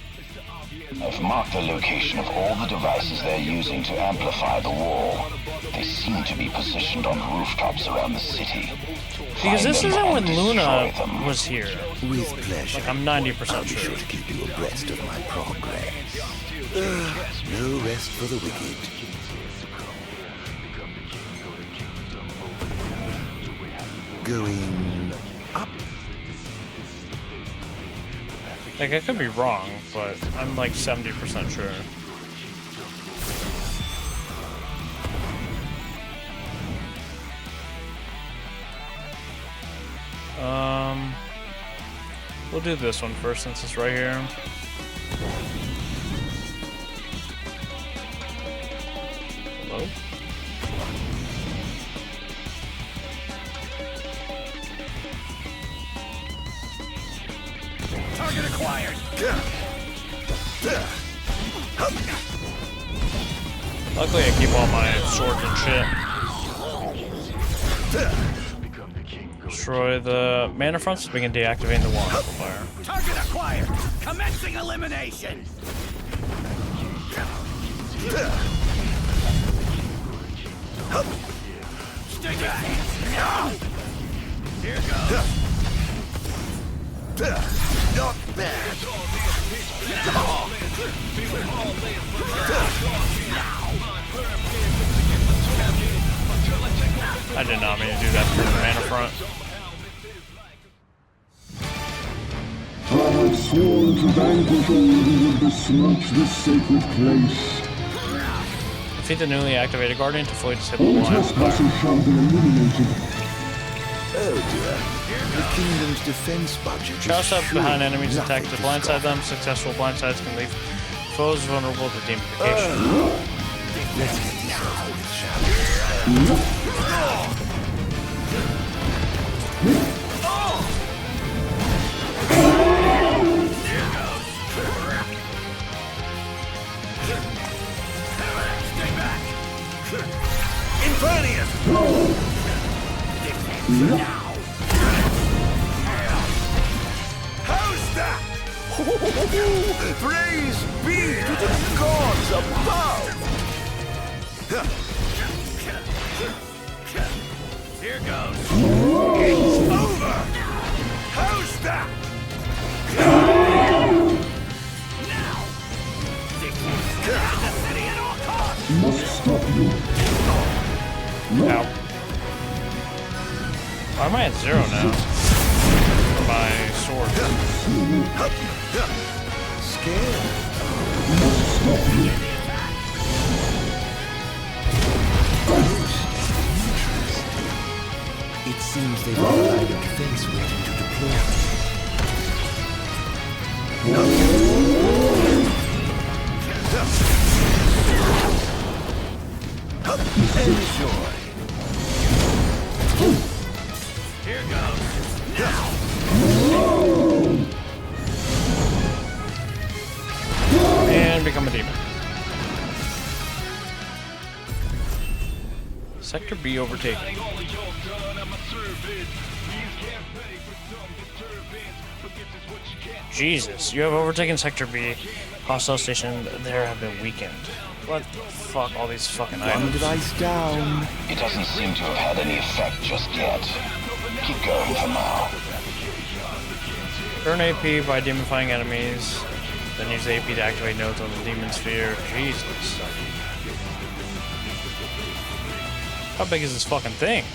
I've marked the location of all the devices they're using to amplify the wall. They seem to be positioned on rooftops around the city. Because this isn't when Luna was here. With pleasure. Like, I'm 90% I'll be sure to keep you abreast of my progress. No rest for the wicked. Going up. Like, I could be wrong, but I'm like 70% sure. We'll do this one first since it's right here. Hello? Target acquired. Luckily, I keep all my swords and shit. Destroy the mana fronts to begin deactivating the wall amplifier. Target acquired. Commencing elimination. Stay back. Here goes. Not bad. I did not mean to do that for the mana front. I have sworn to vanquish all who would besmirch this sacred place. Defeat the newly activated Guardian to fully disable the All wall amplifier. trespassers shall be eliminated. Oh dear. The kingdom's defense budget is Crouch up behind enemies, nothing attack to to blindside scoff them. Successful blindsides can leave foes vulnerable to demutation. Let's get this over with, shall we? Infernian! How's that? Praise be to the gods above! Here goes. It's over! How's that? Must stop you. Ow. Why am I at 0 now? For my sword. Scared? Must stop you. It seems they've got a line of defense waiting to deploy. Enjoy. Here goes. Sector B overtaken. Jesus, you have overtaken Sector B. Hostile station there have been weakened. What the fuck? All these fucking One items. device down. It doesn't seem to have had any effect just yet. Keep going for now. Burn AP by demifying enemies. Then use AP to activate nodes on the demon sphere. Jesus. How big is this fucking thing?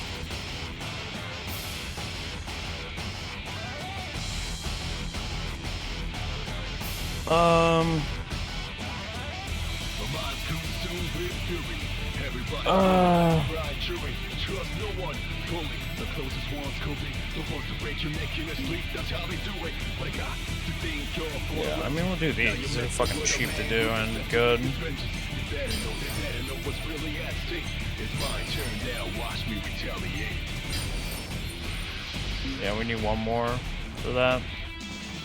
Yeah, I mean, we'll do these. They're fucking cheap to do and good. Yeah, we need one more for that.